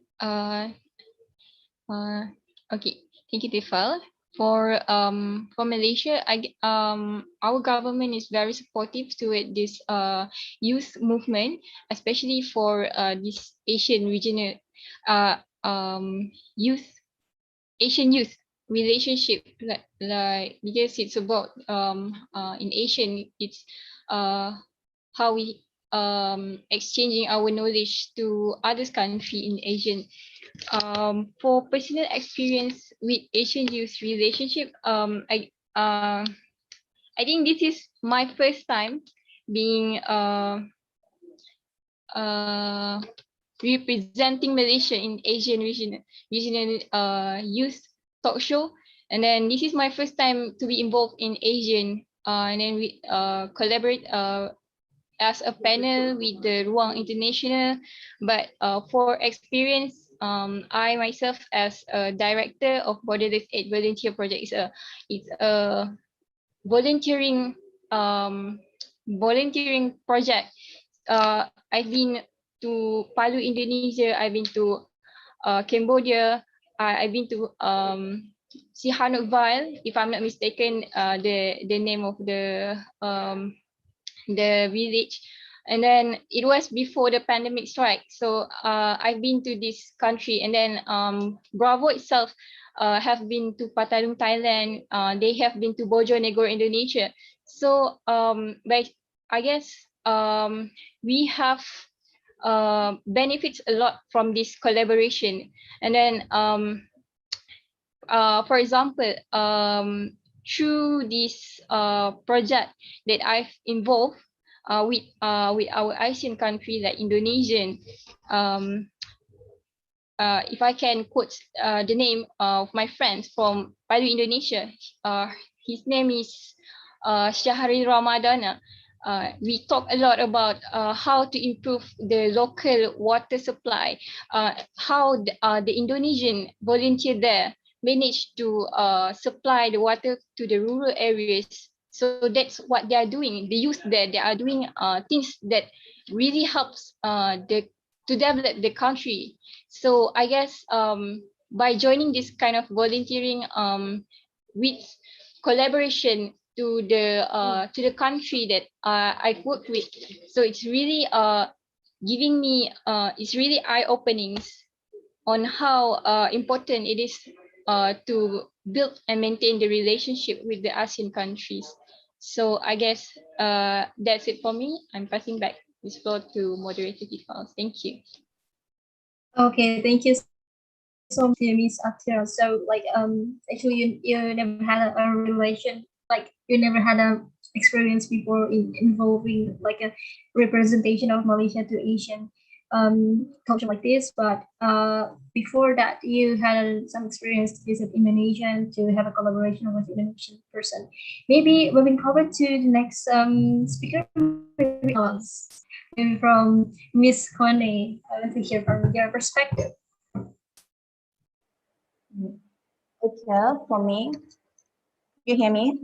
Okay. Thank you, Tifal. For Malaysia, our government is very supportive to this youth movement, especially for this Asian regional youth Asian youth relationship, like because it's about in Asian, it's how we exchanging our knowledge to others country in Asian. For personal experience with Asian youth relationship, I think this is my first time being representing Malaysia in Asian regional youth talk show, and then this is my first time to be involved in Asian, and then we collaborate as a panel with the Ruang International. But for experience, I myself as a director of Borderless Aid Volunteer Project it's a volunteering volunteering project. I've been to Palu, Indonesia. I've been to Cambodia. I've been to Sihanouk Vale, if I'm not mistaken, the name of the village. And then it was before the pandemic strike. So I've been to this country, and then Bravo itself have been to Patalung, Thailand. They have been to Bojonegoro, Indonesia. So but I guess we have benefits a lot from this collaboration. And then for example, through this project that I've involved with our ASEAN country like Indonesian, if I can quote the name of my friend from Palu, Indonesia, his name is Syahri Ramadana. We talk a lot about how to improve the local water supply, how the Indonesian volunteer there managed to supply the water to the rural areas. So that's what they are doing. The youth there, they are doing things that really helps to develop the country. So I guess by joining this kind of volunteering with collaboration to the country that I've worked with, so it's really giving me it's really eye-opening on how important it is to build and maintain the relationship with the ASEAN countries. So I guess that's it for me. I'm passing back this floor to moderator Tifal. Thank you. Okay, thank you so much, Miss Atira. So like actually you never had a relation, like you never had a experience before in involving like a representation of Malaysia to Asian. culture like this, but before that, you had some experience to visit Indonesia and to have a collaboration with Indonesian person. Maybe moving forward to the next speaker, maybe from Miss Kone. I want to hear from your perspective. Okay, for me, you hear me?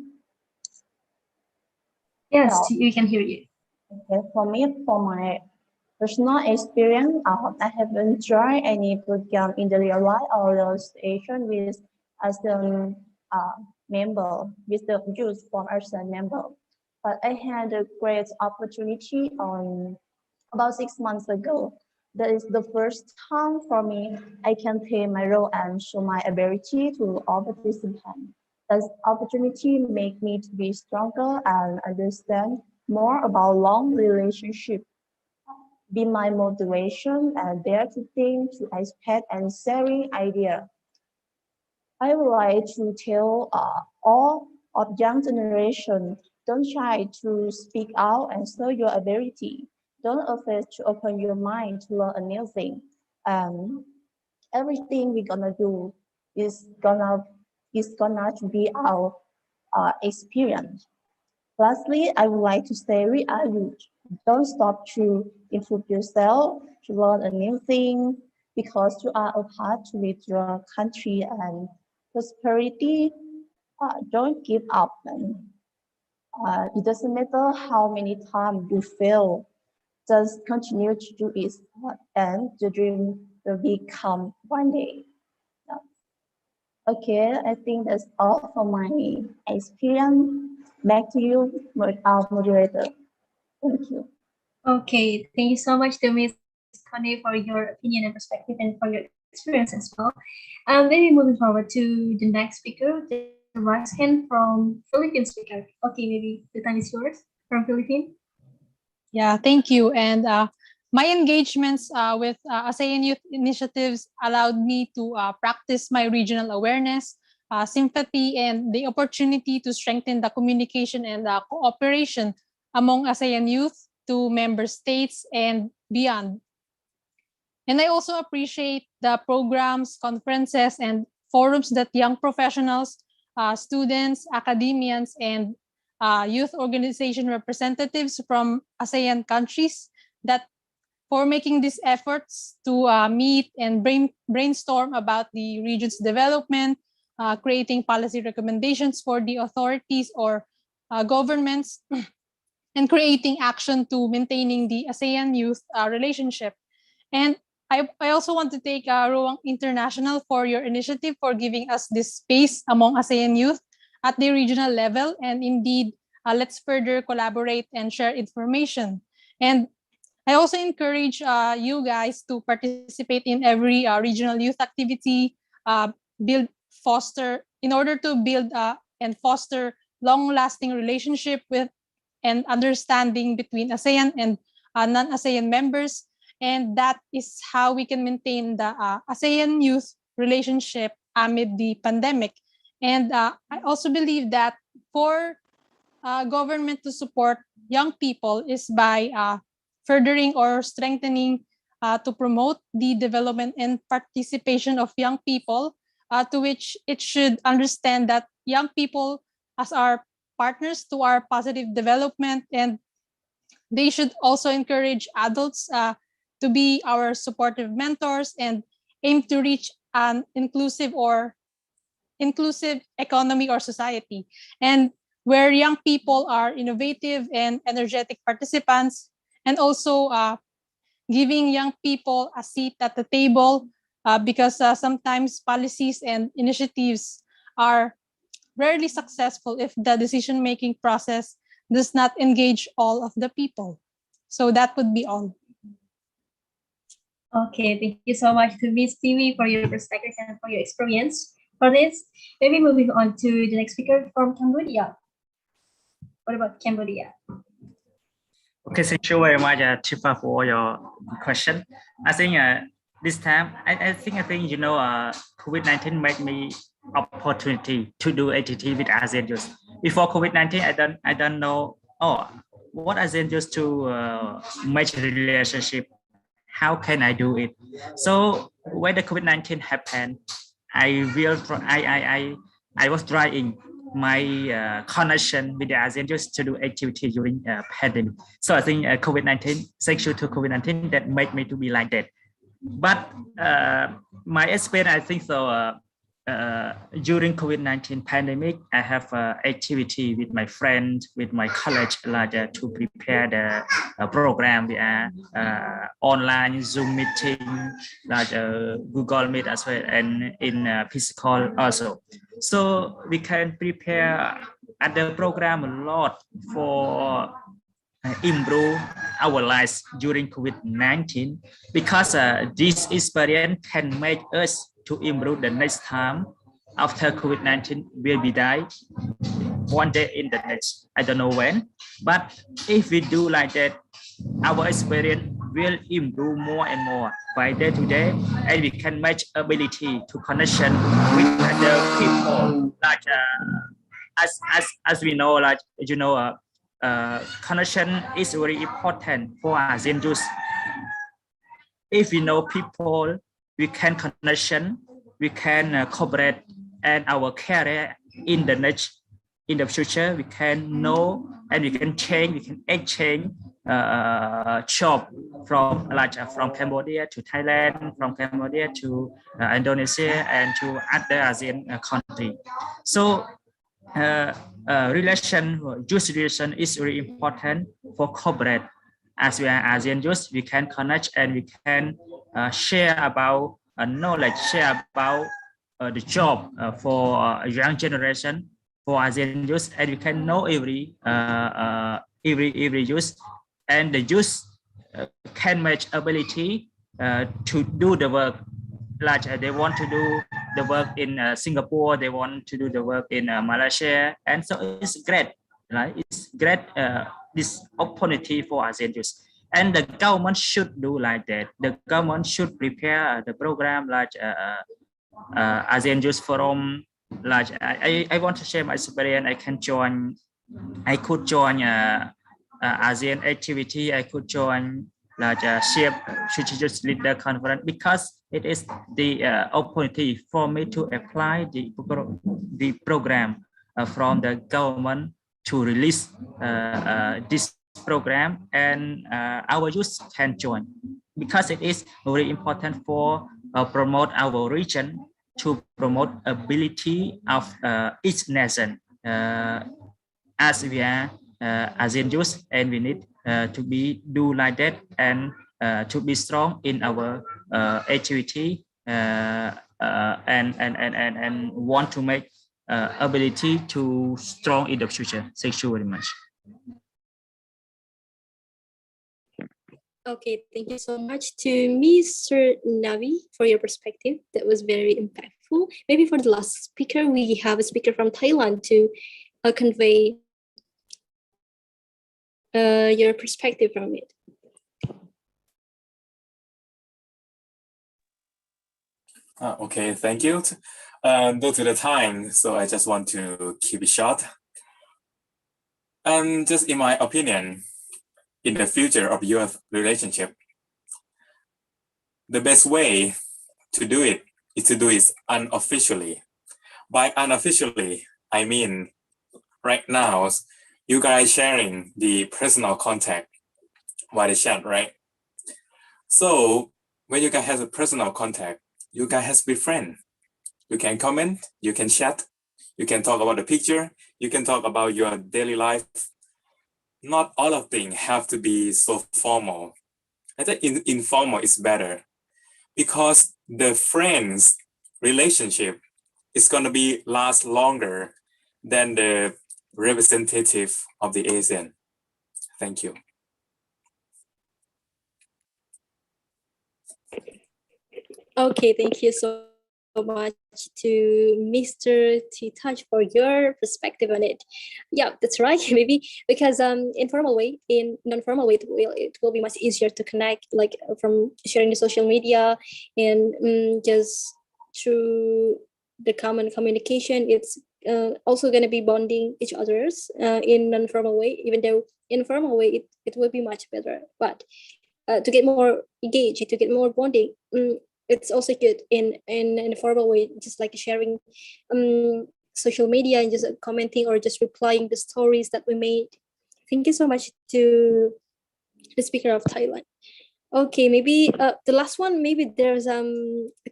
Yes, Hello. we can hear you. Okay, for me, for my personal experience, I haven't joined any program in the real life or real station with ASEAN member, with the youth from ASEAN member. But I had a great opportunity on about 6 months ago. That is the first time for me I can play my role and show my ability to all participants. This opportunity make me to be stronger and understand more about long relationship. Be my motivation and dare to think, to expect and sharing idea. I would like to tell all of young generation, don't try to speak out and show your ability. Don't afraid to open your mind to learn a new thing. Everything we're gonna do is gonna to be our experience. Lastly, I would like to say, don't stop to improve yourself, to learn a new thing, because you are a part with your country and prosperity. Don't give up. And, it doesn't matter how many times you fail, just continue to do it, and the dream will become one day. Okay, I think that's all for my experience. Back to you, our moderator. Thank you. Okay, thank you so much to Miss Kone for your opinion and perspective and for your experience as well. Maybe moving forward to the next speaker, the raise hand from Philippine speaker. Okay, maybe the time is yours from Philippines. Yeah, thank you. And my engagements with ASEAN Youth Initiatives allowed me to practice my regional awareness, sympathy, and the opportunity to strengthen the communication and cooperation among ASEAN youth to member states and beyond. And I also appreciate the programs, conferences, and forums that young professionals, students, academians, and youth organization representatives from ASEAN countries that for making these efforts to meet and brainstorm about the region's development, creating policy recommendations for the authorities or governments, and creating action to maintaining the ASEAN youth relationship. And I also want to thank Roang International for your initiative for giving us this space among ASEAN youth at the regional level. And indeed, let's further collaborate and share information. And I also encourage you guys to participate in every regional youth activity, in order to build and foster long-lasting relationship with and understanding between ASEAN and non-ASEAN members. And that is how we can maintain the ASEAN youth relationship amid the pandemic. And I also believe that for government to support young people is by furthering or strengthening to promote the development and participation of young people, to which it should understand that young people as our partners to our positive development, and they should also encourage adults to be our supportive mentors and aim to reach an inclusive economy or society. And where young people are innovative and energetic participants, and also giving young people a seat at the table, because sometimes policies and initiatives are rarely successful if the decision-making process does not engage all of the people. So that would be all. Okay, thank you so much to Miss Tiwi for your perspective and for your experience for this. Maybe moving on to the next speaker from Cambodia. What about Cambodia? Okay, thank you very much, Chifa, for your question. I think this time, I think COVID-19 made me opportunity to do ATT with ASEAN youth. Before COVID-19, I don't know what ASEAN used to make relationship how can I do it? So when the COVID-19 happened, I was trying my connection with the ASEAN just to do activity during pandemic. So I think COVID-19, thanks to COVID-19, that made me to be like that. But my experience, I think so. During COVID-19 pandemic, I have activity with my friend, with my college, like to prepare the program via online Zoom meeting, like Google Meet as well, and in physical also. So we can prepare other program a lot for improve our lives during COVID-19, because this experience can make us to improve the next time after COVID-19 will be died one day in the next, I don't know when, but if we do like that, our experience will improve more and more by day to day, and we can match ability to connection with other people, like as we know, like connection is very important for ASEAN youth. If we know people, we can connection, we can cooperate, and our career in the next, in the future, we can know and we can change, we can exchange job from from Cambodia to Thailand, from Cambodia to Indonesia, and to other ASEAN country. So youth relation is very important for corporate. As we are ASEAN youth, we can connect and we can share about knowledge, share about the job for young generation, for ASEAN youth, and we can know every youth, and the youth can match ability to do the work. Like they want to do the work in Singapore, they want to do the work in Malaysia, and so it's great. Right? It's great this opportunity for ASEAN youth, and the government should do like that. The government should prepare the program like ASEAN Youth Forum. Like I want to share my experience. I could join ASEAN activity. I could join like shape future leader conference, because it is the opportunity for me to apply the program from the government to release this program, and our youth can join, because it is very important for promote our region, to promote ability of each nation, as we are ASEAN youth, and we need to be do like that, and to be strong in our activity, and want to make ability to strong in the future. Thank you very much. Okay, thank you so much to Mr. Navi for your perspective. That was very impactful. Maybe for the last speaker, we have a speaker from Thailand to convey your perspective from it. Okay, thank you. Due to the time, so I just want to keep it short. And just in my opinion, in the future of your relationship, the best way to do it is to do it unofficially. By unofficially, I mean right now, you guys sharing the personal contact via the chat, right? So when you guys have a personal contact, you guys have to be friends. You can comment, you can chat, you can talk about the picture, you can talk about your daily life. Not all of things have to be so formal. I think informal is better, because the friends relationship is going to be last longer than the representative of the ASEAN. Thank you. Okay, thank you so much to Mr. T-Touch for your perspective on it. Yeah, that's right. Maybe because informal way, in non-formal way, it will be much easier to connect, like from sharing the social media and just through the common communication. It's also going to be bonding each others in non-formal way, even though informal way it will be much better. But to get more engaged, to get more bonding. It's also good in a formal way, just like sharing social media and just commenting or just replying the stories that we made. Thank you so much to the speaker of Thailand. Okay, maybe the last one, maybe there's a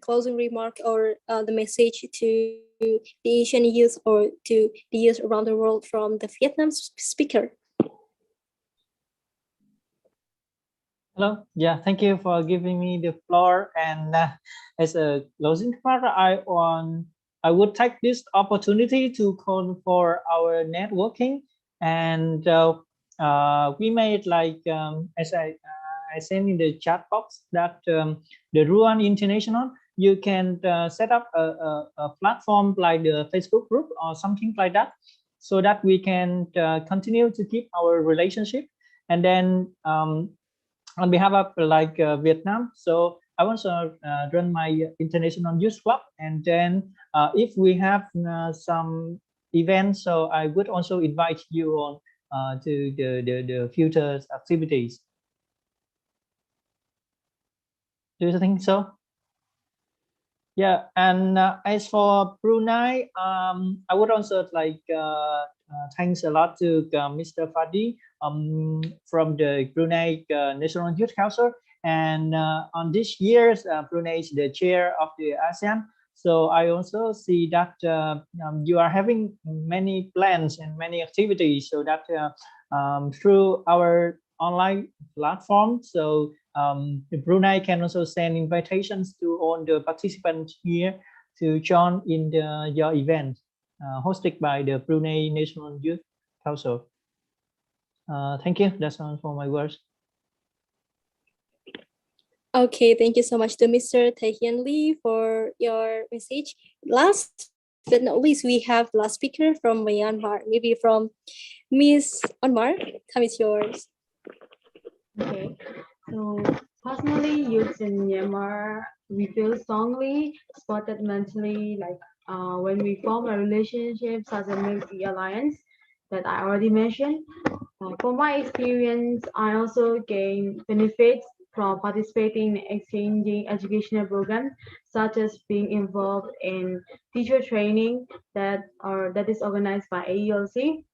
closing remark or the message to the Asian youth or to the youth around the world from the Vietnam speaker. Hello. Yeah, thank you for giving me the floor. And as a closing part, I would take this opportunity to call for our networking, and we made like as I sent in the chat box that the Ruan International, you can set up a platform like the Facebook group or something like that, so that we can continue to keep our relationship. And then on behalf of like Vietnam, so I want to run my international youth club, and then if we have some events, so I would also invite you on to the future activities. Do you think so? Yeah, and as for Brunei, I would also like thanks a lot to Mr. Fadi from the Brunei National Youth Council, and on this year's Brunei is the chair of the ASEAN. So I also see that you are having many plans and many activities, so that through our online platform, so Brunei can also send invitations to all the participants here to join in your event hosted by the Brunei National Youth Council. Thank you. That's all for my words. Okay, thank you so much to Mr. Tae Hyun Lee for your message. Last but not least, we have the last speaker from Myanmar, maybe from Miss Onmar. Time is yours. Okay, so personally, youth in Myanmar, we feel strongly supported mentally, like when we form a relationship such as a military alliance that I already mentioned. From my experience, I also gain benefits from participating in exchanging educational programs, such as being involved in teacher training that is organized by AELC.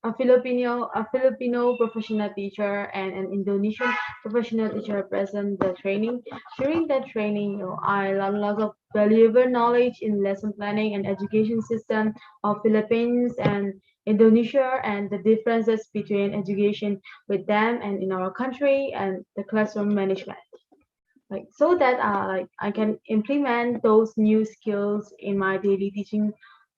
A Filipino professional teacher and an Indonesian professional teacher present the training. During that training, I learned lots of valuable knowledge in lesson planning and education system of Philippines and Indonesia, and the differences between education with them and in our country, and the classroom management. Like so that I can implement those new skills in my daily teaching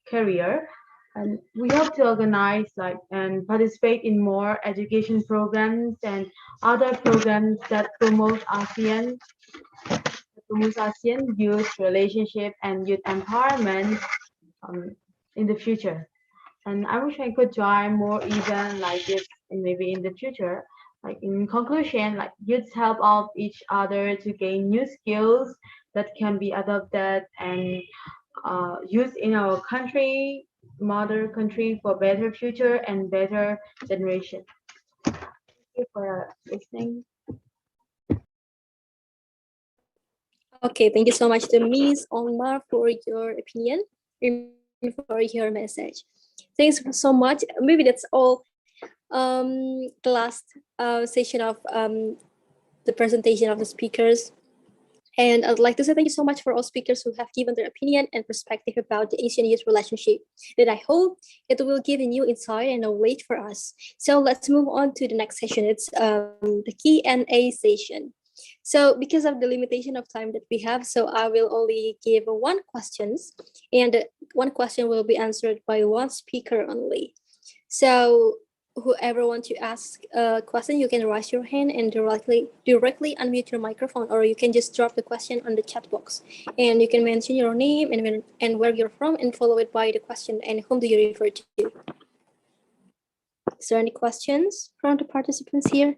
career. And we hope to organize and participate in more education programs and other programs that promotes ASEAN youth relationship and youth empowerment in the future. And I wish I could join more events like this maybe in the future. Like in conclusion, like youths help out each other to gain new skills that can be adopted and used in our country, mother country, for better future and better generation. Thank you for listening. Okay, thank you so much to Ms. Onmar for your opinion and for your message. Thanks so much. Maybe that's all. The last session of the presentation of the speakers. And I'd like to say thank you so much for all speakers who have given their opinion and perspective about the Asian youth relationship. That I hope it will give a new insight and knowledge for us. So let's move on to the next session. It's the Q&A session. So because of the limitation of time that we have, so I will only give one questions, and one question will be answered by one speaker only. So whoever wants to ask a question, you can raise your hand and directly unmute your microphone, or you can just drop the question on the chat box, and you can mention your name and where you're from, and follow it by the question and whom do you refer to. Is there any questions from the participants here?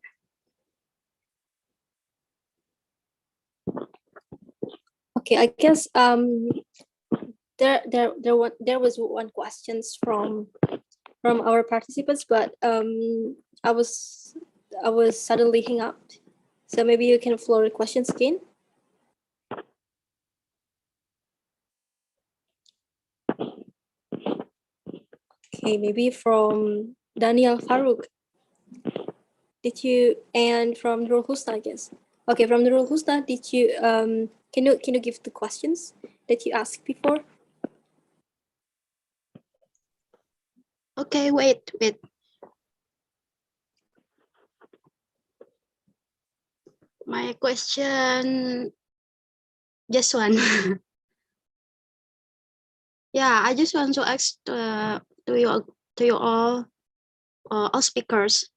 Okay, I guess there was one questions from our participants, but I was I was suddenly hang up. So maybe you can floor the questions again. Okay, maybe from Daniel Farouk. Did you, and from Nurul Husna, I guess. Okay, from Nurul Husna, did you can you give the questions that you asked before? Okay, wait. My question, just one. Yeah, I just want to ask to you all speakers.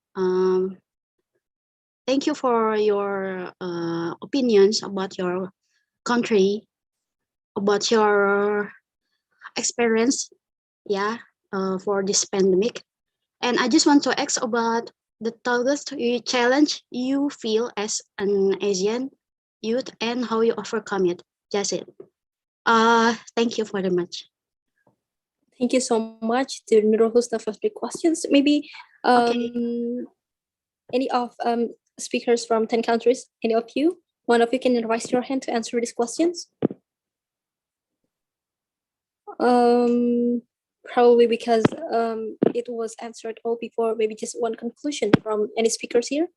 Thank you for your opinions about your country, about your experience, yeah, for this pandemic. And I just want to ask about the toughest challenge you feel as an Asian youth and how you overcome it. Just it. Thank you very much. Thank you so much to Nurul Husna for the questions. Maybe any of speakers from 10 countries, any of you, one of you can raise your hand to answer these questions. Probably because it was answered all before, maybe just one conclusion from any speakers here.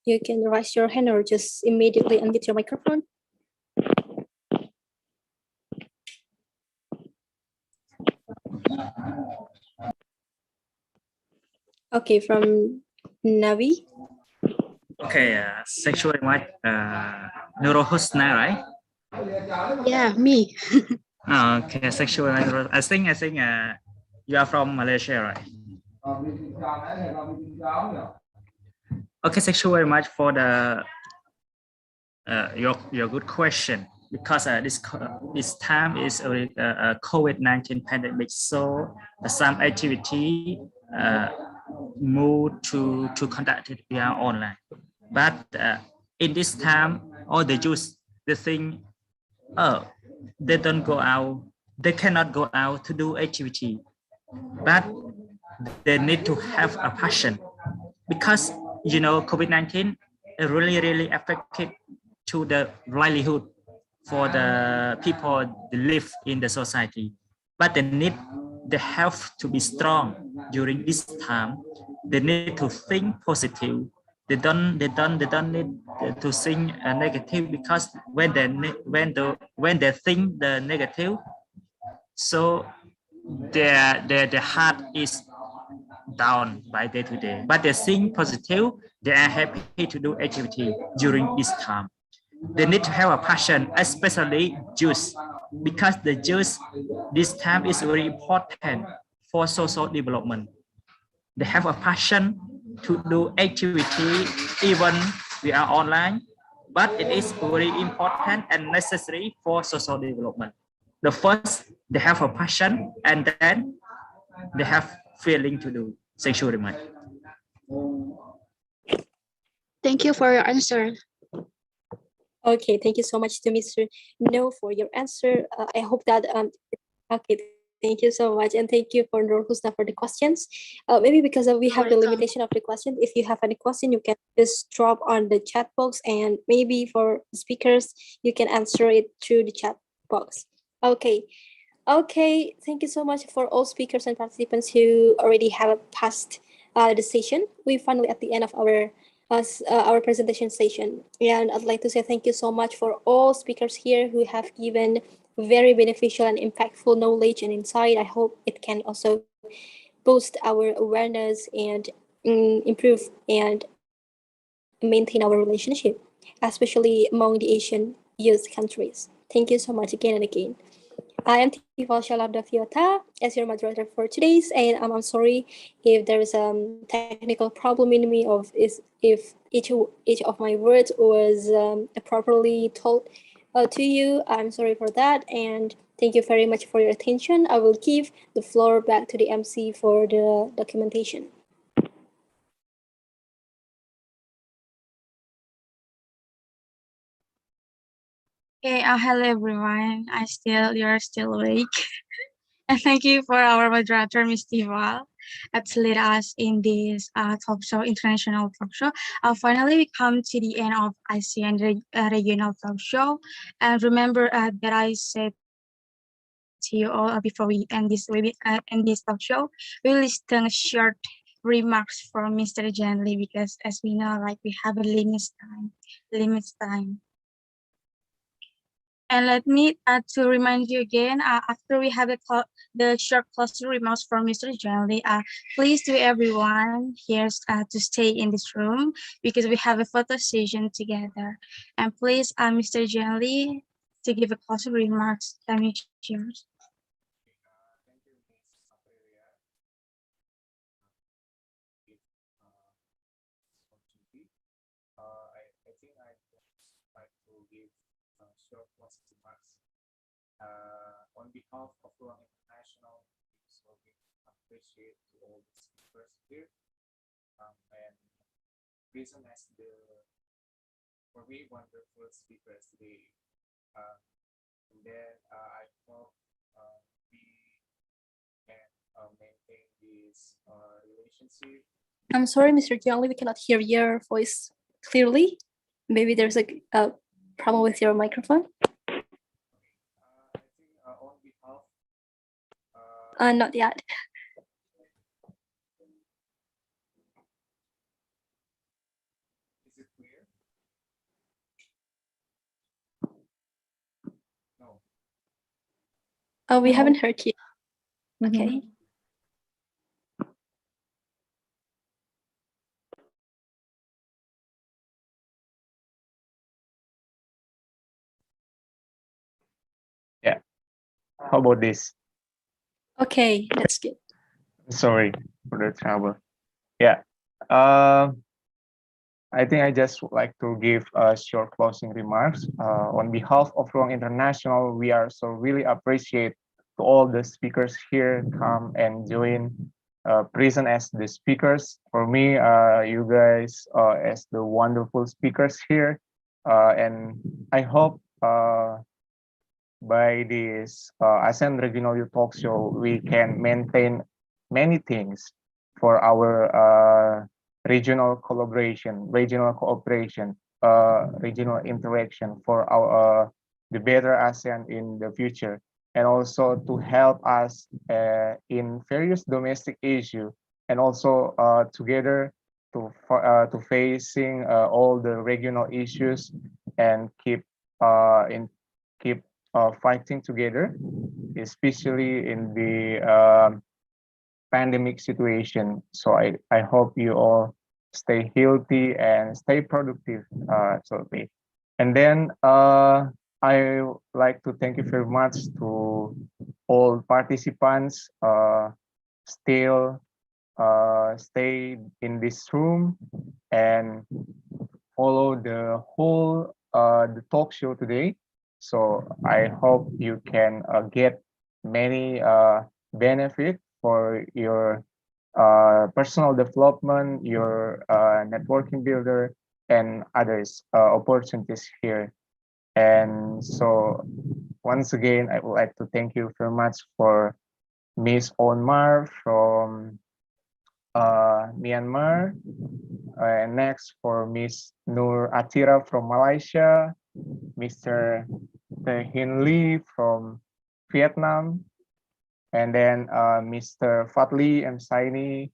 You can raise your hand or just immediately unmute your microphone. Okay, from Navi. Okay, thank you very much. Nurul Husna, right? Yeah, me. Okay, thank you very much. Nurul. I think you are from Malaysia, right? Okay, thank you very much for the your good question, because this time is a COVID-19 pandemic, so some activity move to conduct it via online. But in this time, all the youth they think, oh, they don't go out, they cannot go out to do activity, but they need to have a passion, because you know COVID-19 really affected to the livelihood for the people that live in the society, but they have to be strong during this time. They need to think positive. They don't need to think negative, because when they think the negative, so their heart is down by day to day. But they think positive, they are happy to do activity during this time. They need to have a passion, especially youth, because the youth this time is very important for social development. They have a passion to do activity even we are online, but it is very important and necessary for social development. The first, they have a passion, and then they have feeling to do. Thank you very much. Thank you for your answer. Okay, thank you so much to Mr. No for your answer. I hope that okay, thank you so much, and thank you for Nur Husna for the questions. Maybe because we have the limitation of the question, if you have any question, you can just drop on the chat box, and maybe for speakers, you can answer it through the chat box. Okay. Okay, thank you so much for all speakers and participants who already have passed the session. We're finally at the end of our presentation session, and I'd like to say thank you so much for all speakers here who have given very beneficial and impactful knowledge and insight. I hope it can also boost our awareness and improve and maintain our relationship, especially among the Asian youth countries. Thank you so much again and again. I am Tival Shalabdafiota as your moderator for today's, and I'm sorry if there is a technical problem in me of if each of my words was properly told to you. I'm sorry for that, and thank you very much for your attention. I will give the floor back to the MC for the documentation. Okay, hello everyone. You're still awake. And thank you for our moderator, Ms. Tival. to lead us in this talk show, international talk show. Finally, we come to the end of ASEAN regional talk show. And remember that I said to you all before we end this talk show, we will listen short remarks from Mr. Janley because as we know, like we have a limit time. And let me to remind you again, after we have the short closing remarks from Mr. Janley, please do everyone here to stay in this room because we have a photo session together. And please, Mr. Janley, to give a closing remarks. Time is yours. I think I like to give short closing remarks. On behalf of Ruang International, so we appreciate to all the speakers here and reason as the for me wonderful speakers today. And then I hope we can maintain this relationship. I'm sorry, Mr. Jiangli, we cannot hear your voice clearly. Maybe there's a problem with your microphone. On behalf. Not yet. Is it clear? No. We haven't heard you. Okay. Yeah. How about this? Okay, that's good. Sorry for the trouble. Yeah. I think I just would like to give short closing remarks. On behalf of Ruang International, we are so really appreciate to all the speakers here come and join present as the speakers. For me, you guys as the wonderful speakers here. And I hope by this ASEAN Regional Youth Talk Show, we can maintain many things for our regional collaboration, regional cooperation, regional interaction for our the better ASEAN in the future, and also to help us in various domestic issues, and also together to facing all the regional issues and keep fighting together, especially in the pandemic situation. So I hope you all stay healthy and stay productive. And then I would like to thank you very much to all participants still stay in this room and follow the whole the talk show today. So I hope you can get many benefit for your personal development, your networking builder, and others opportunities here. And so once again, I would like to thank you very much for Miss Onmar from Myanmar, and next for Miss Nur Atira from Malaysia, Mr. Tehin Lee from Vietnam, and then Mr. Fadli M. Saini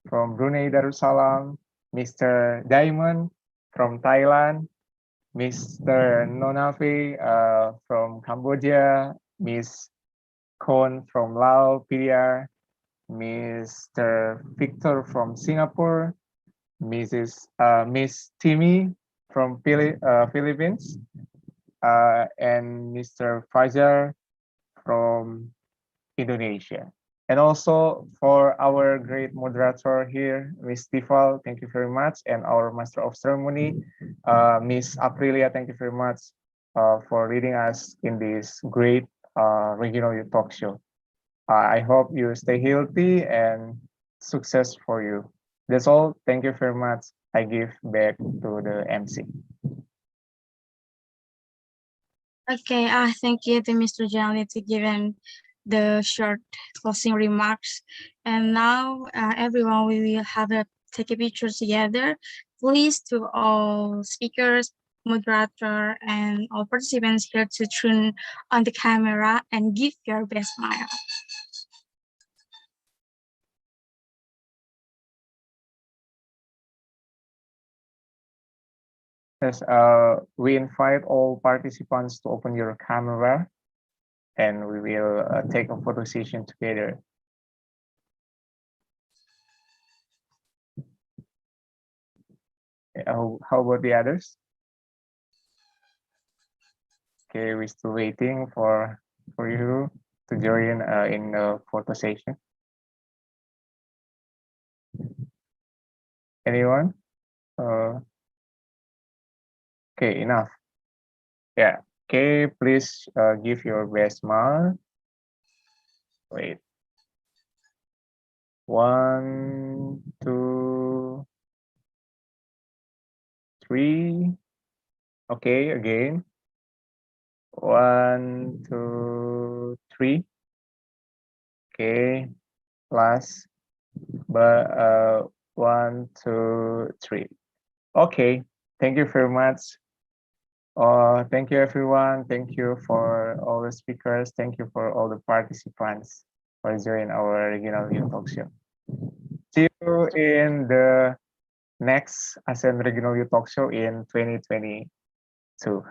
from Brunei Darussalam, Mr. Diamond from Thailand, Mr. Nonafe from Cambodia, Miss Kon from Laos, PDR, Mr. Victor from Singapore, Miss Timmy from Philippines, and Mr. Fajar from Indonesia. And also for our great moderator here, Miss Tifal, thank you very much. And our Master of Ceremony, Miss Aprilia, thank you very much for leading us in this great regional youth talk show. I hope you stay healthy and success for you. That's all. Thank you very much. I give back to the MC. Okay, thank you to Mr. Janley to giving the short closing remarks. And now, everyone, we will have a take a picture together. Please, to all speakers, moderator, and all participants here to turn on the camera and give your best smile. Yes, we invite all participants to open your camera and we will take a photo session together. How about the others? Okay, we're still waiting for you to join in the photo session. Anyone? Okay, enough. Yeah. Okay, please give your best smile. Wait. 1, 2, 3. Okay, again. 1, 2, 3. Okay, last. But 1, 2, 3. Okay, thank you very much. Thank you, everyone. Thank you for all the speakers. Thank you for all the participants for joining our regional youth talk show. See you in the next ASEAN Regional Youth Talk Show in 2022.